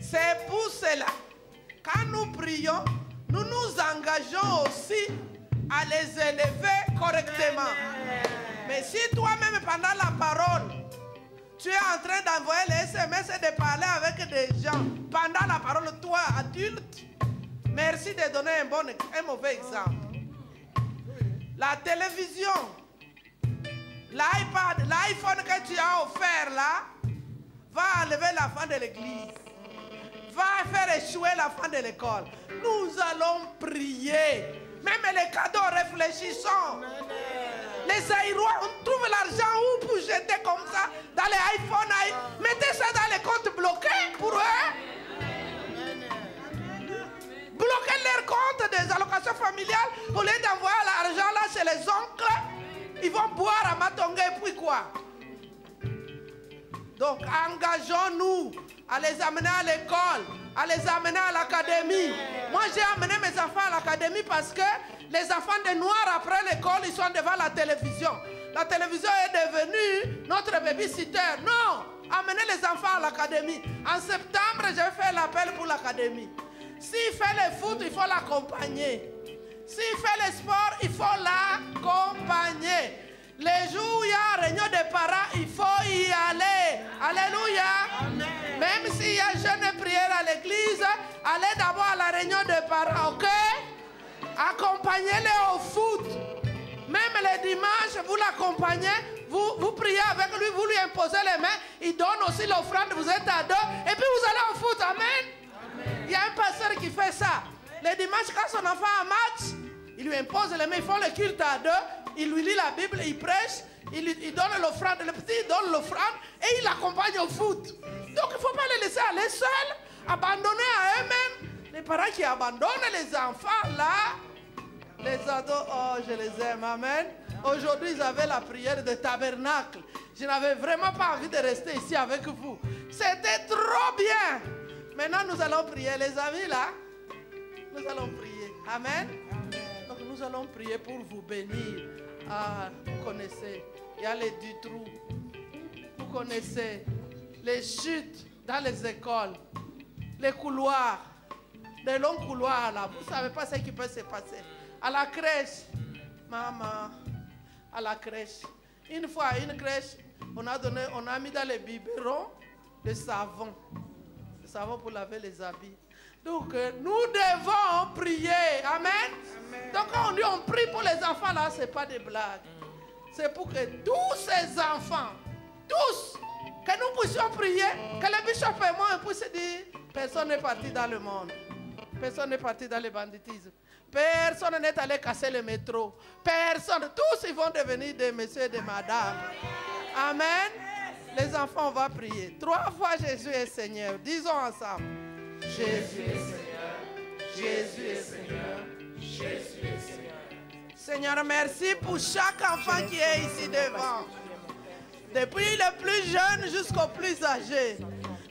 C'est pour cela, quand nous prions, nous nous engageons aussi à les élever correctement. Mais si toi-même, pendant la parole, tu es en train d'envoyer les SMS et de parler avec des gens, pendant la parole, toi, adulte, merci de donner un mauvais exemple. La télévision, l'iPad, l'iPhone que tu as offert là, va enlever l'enfant de l'église. Va faire échouer l'enfant de l'école. Nous allons prier. Même les cadeaux, réfléchissons. Les Aïrois, on trouve l'argent où pour jeter comme ça dans les iPhones. Mettez ça dans les comptes bloqués pour eux. Bloquez leur compte des allocations familiales au lieu d'envoyer l'argent là chez les oncles. Ils vont boire à Matonga et puis quoi? Donc engageons-nous à les amener à l'école, à les amener à l'académie. Moi j'ai amené mes enfants à l'académie parce que les enfants de Noirs après l'école ils sont devant la télévision. La télévision est devenue notre babysitter. Non, amenez les enfants à l'académie. En septembre je vais faire l'appel pour l'académie. S'il fait le foot, il faut l'accompagner. S'il fait le sport, il faut l'accompagner. Les jours où il y a réunion des parents, il faut y aller. Alléluia. Amen. Même s'il y a jeune prière à l'église, allez d'abord à la réunion des parents, ok? Accompagnez-les au foot. Même les dimanches, vous l'accompagnez, vous priez avec lui, vous lui imposez les mains, il donne aussi l'offrande, vous êtes à deux, et puis vous allez au foot, amen. Il y a un pasteur qui fait ça. Les dimanches, quand son enfant a match, il lui impose les mains, ils font le culte à deux, il lui lit la Bible, il prêche, il donne l'offrande, le petit il donne l'offrande et il l'accompagne au foot. Donc il ne faut pas les laisser aller seuls, abandonnés à eux-mêmes. Les parents qui abandonnent les enfants là, les ados, oh je les aime, amen. Aujourd'hui ils avaient la prière de tabernacle. Je n'avais vraiment pas envie de rester ici avec vous. C'était trop bien. Maintenant, nous allons prier, les amis, là. Nous allons prier. Amen. Donc, nous allons prier pour vous bénir. Ah, vous connaissez, il y a les Dutroux. Vous connaissez les chutes dans les écoles, les couloirs, les longs couloirs, là. Vous ne savez pas ce qui peut se passer. À la crèche, maman, à la crèche. Une fois, à une crèche, on a mis dans les biberons le savon. Savon pour laver les habits. Donc, nous devons prier. Amen. Amen. Donc, quand on dit on prie pour les enfants, là, ce n'est pas des blagues. C'est pour que tous ces enfants, tous, que nous puissions prier, que le bishop et moi, on puisse dire, personne n'est parti dans le monde. Personne n'est parti dans le banditisme. Personne n'est allé casser le métro. Personne. Tous, ils vont devenir des messieurs et des madames. Amen. Les enfants, on va prier. 3 fois Jésus est Seigneur. Disons ensemble. Jésus est Seigneur. Jésus est Seigneur. Jésus est Seigneur. Seigneur, merci pour chaque enfant qui est ici devant. Depuis le plus jeune jusqu'au plus âgé.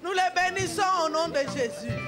Nous les bénissons au nom de Jésus.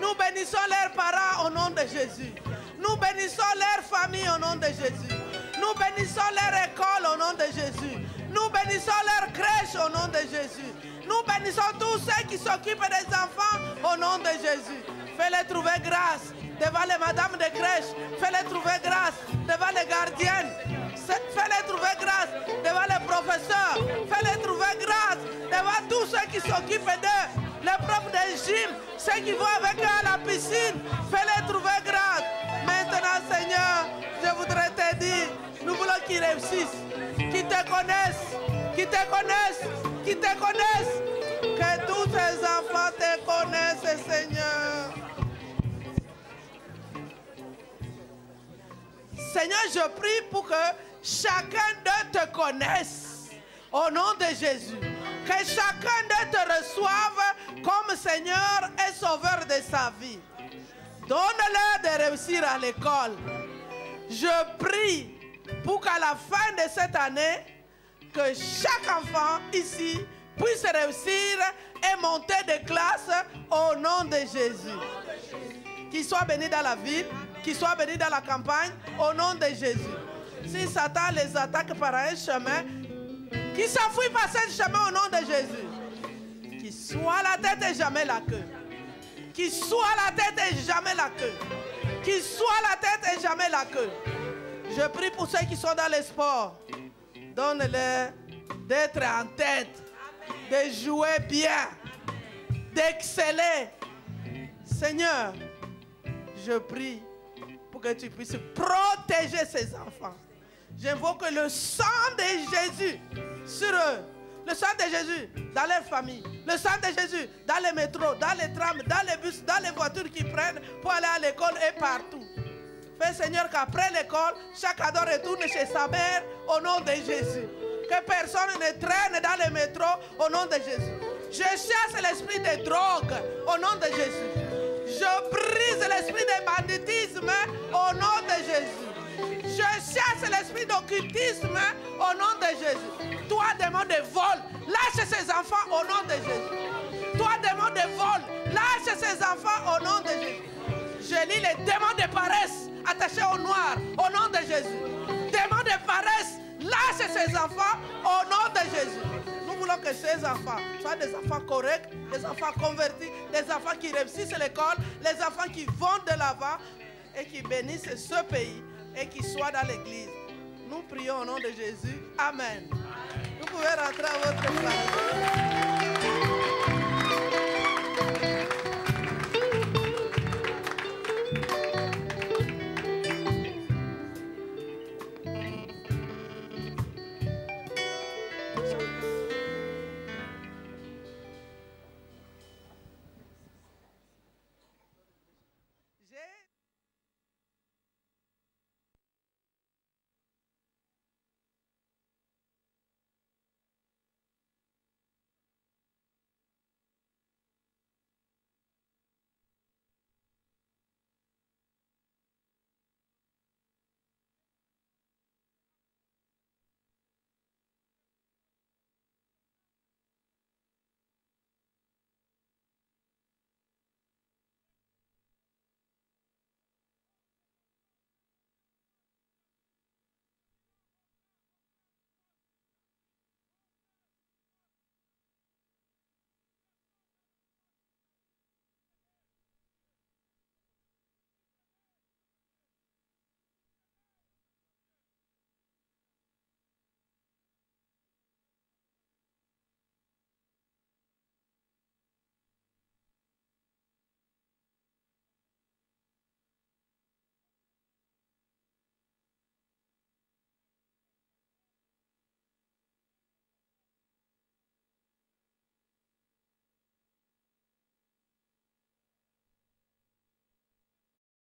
Nous bénissons leurs parents au nom de Jésus. Nous bénissons leur famille au nom de Jésus. Nous bénissons leur école au nom de Jésus. Nous bénissons leur crèche au nom de Jésus. Nous bénissons tous ceux qui s'occupent des enfants au nom de Jésus. Fais-les trouver grâce devant les madames de crèche. Fais-les trouver grâce devant les gardiennes. Fais-les trouver grâce devant les professeurs. Fais-les trouver grâce devant tous ceux qui s'occupent d'eux. Les profs de gym, ceux qui vont avec eux à la piscine. Fais-les trouver grâce. Maintenant, Seigneur, je voudrais te dire, nous voulons qu'ils réussissent. Qu'ils te connaissent, qui te connaissent, qui te connaissent. Que tous tes enfants te connaissent, Seigneur. Seigneur, je prie pour que chacun d'eux te connaisse au nom de Jésus. Que chacun d'eux te reçoive comme Seigneur et Sauveur de sa vie. Donne-leur de réussir à l'école. Je prie pour qu'à la fin de cette année, que chaque enfant ici puisse réussir et monter de classe au nom de Jésus. Qu'il soit béni dans la ville, qu'il soit béni dans la campagne, au nom de Jésus. Si Satan les attaque par un chemin, qu'ils s'enfuient par ce chemin au nom de Jésus. Qu'il soit la tête et jamais la queue. Qu'il soit la tête et jamais la queue. Qu'il soit la tête et jamais la queue. Je prie pour ceux qui sont dans les sports. Donne-leur d'être en tête, de jouer bien, d'exceller. Seigneur, je prie pour que tu puisses protéger ces enfants. J'invoque le sang de Jésus sur eux. Le sang de Jésus dans leur famille. Le sang de Jésus dans les métros, dans les trams, dans les bus, dans les voitures qu'ils prennent pour aller à l'école et partout. Fais, Seigneur, qu'après l'école, chaque ado retourne chez sa mère au nom de Jésus. Que personne ne traîne dans les métros au nom de Jésus. Je chasse l'esprit de drogue au nom de Jésus. Je brise l'esprit de banditisme au nom de Jésus. Je chasse l'esprit d'occultisme au nom de Jésus. Toi, démon de vol, lâche ces enfants au nom de Jésus. Toi, démon de vol, lâche ces enfants au nom de Jésus. Je lis les démons de paresse attachés au noir au nom de Jésus. Démons de paresse, lâche ces enfants au nom de Jésus. Nous voulons que ces enfants soient des enfants corrects, des enfants convertis, des enfants qui réussissent l'école, les enfants qui vont de l'avant et qui bénissent ce pays et qui soient dans l'église. Nous prions au nom de Jésus. Amen. Vous pouvez rentrer à votre place.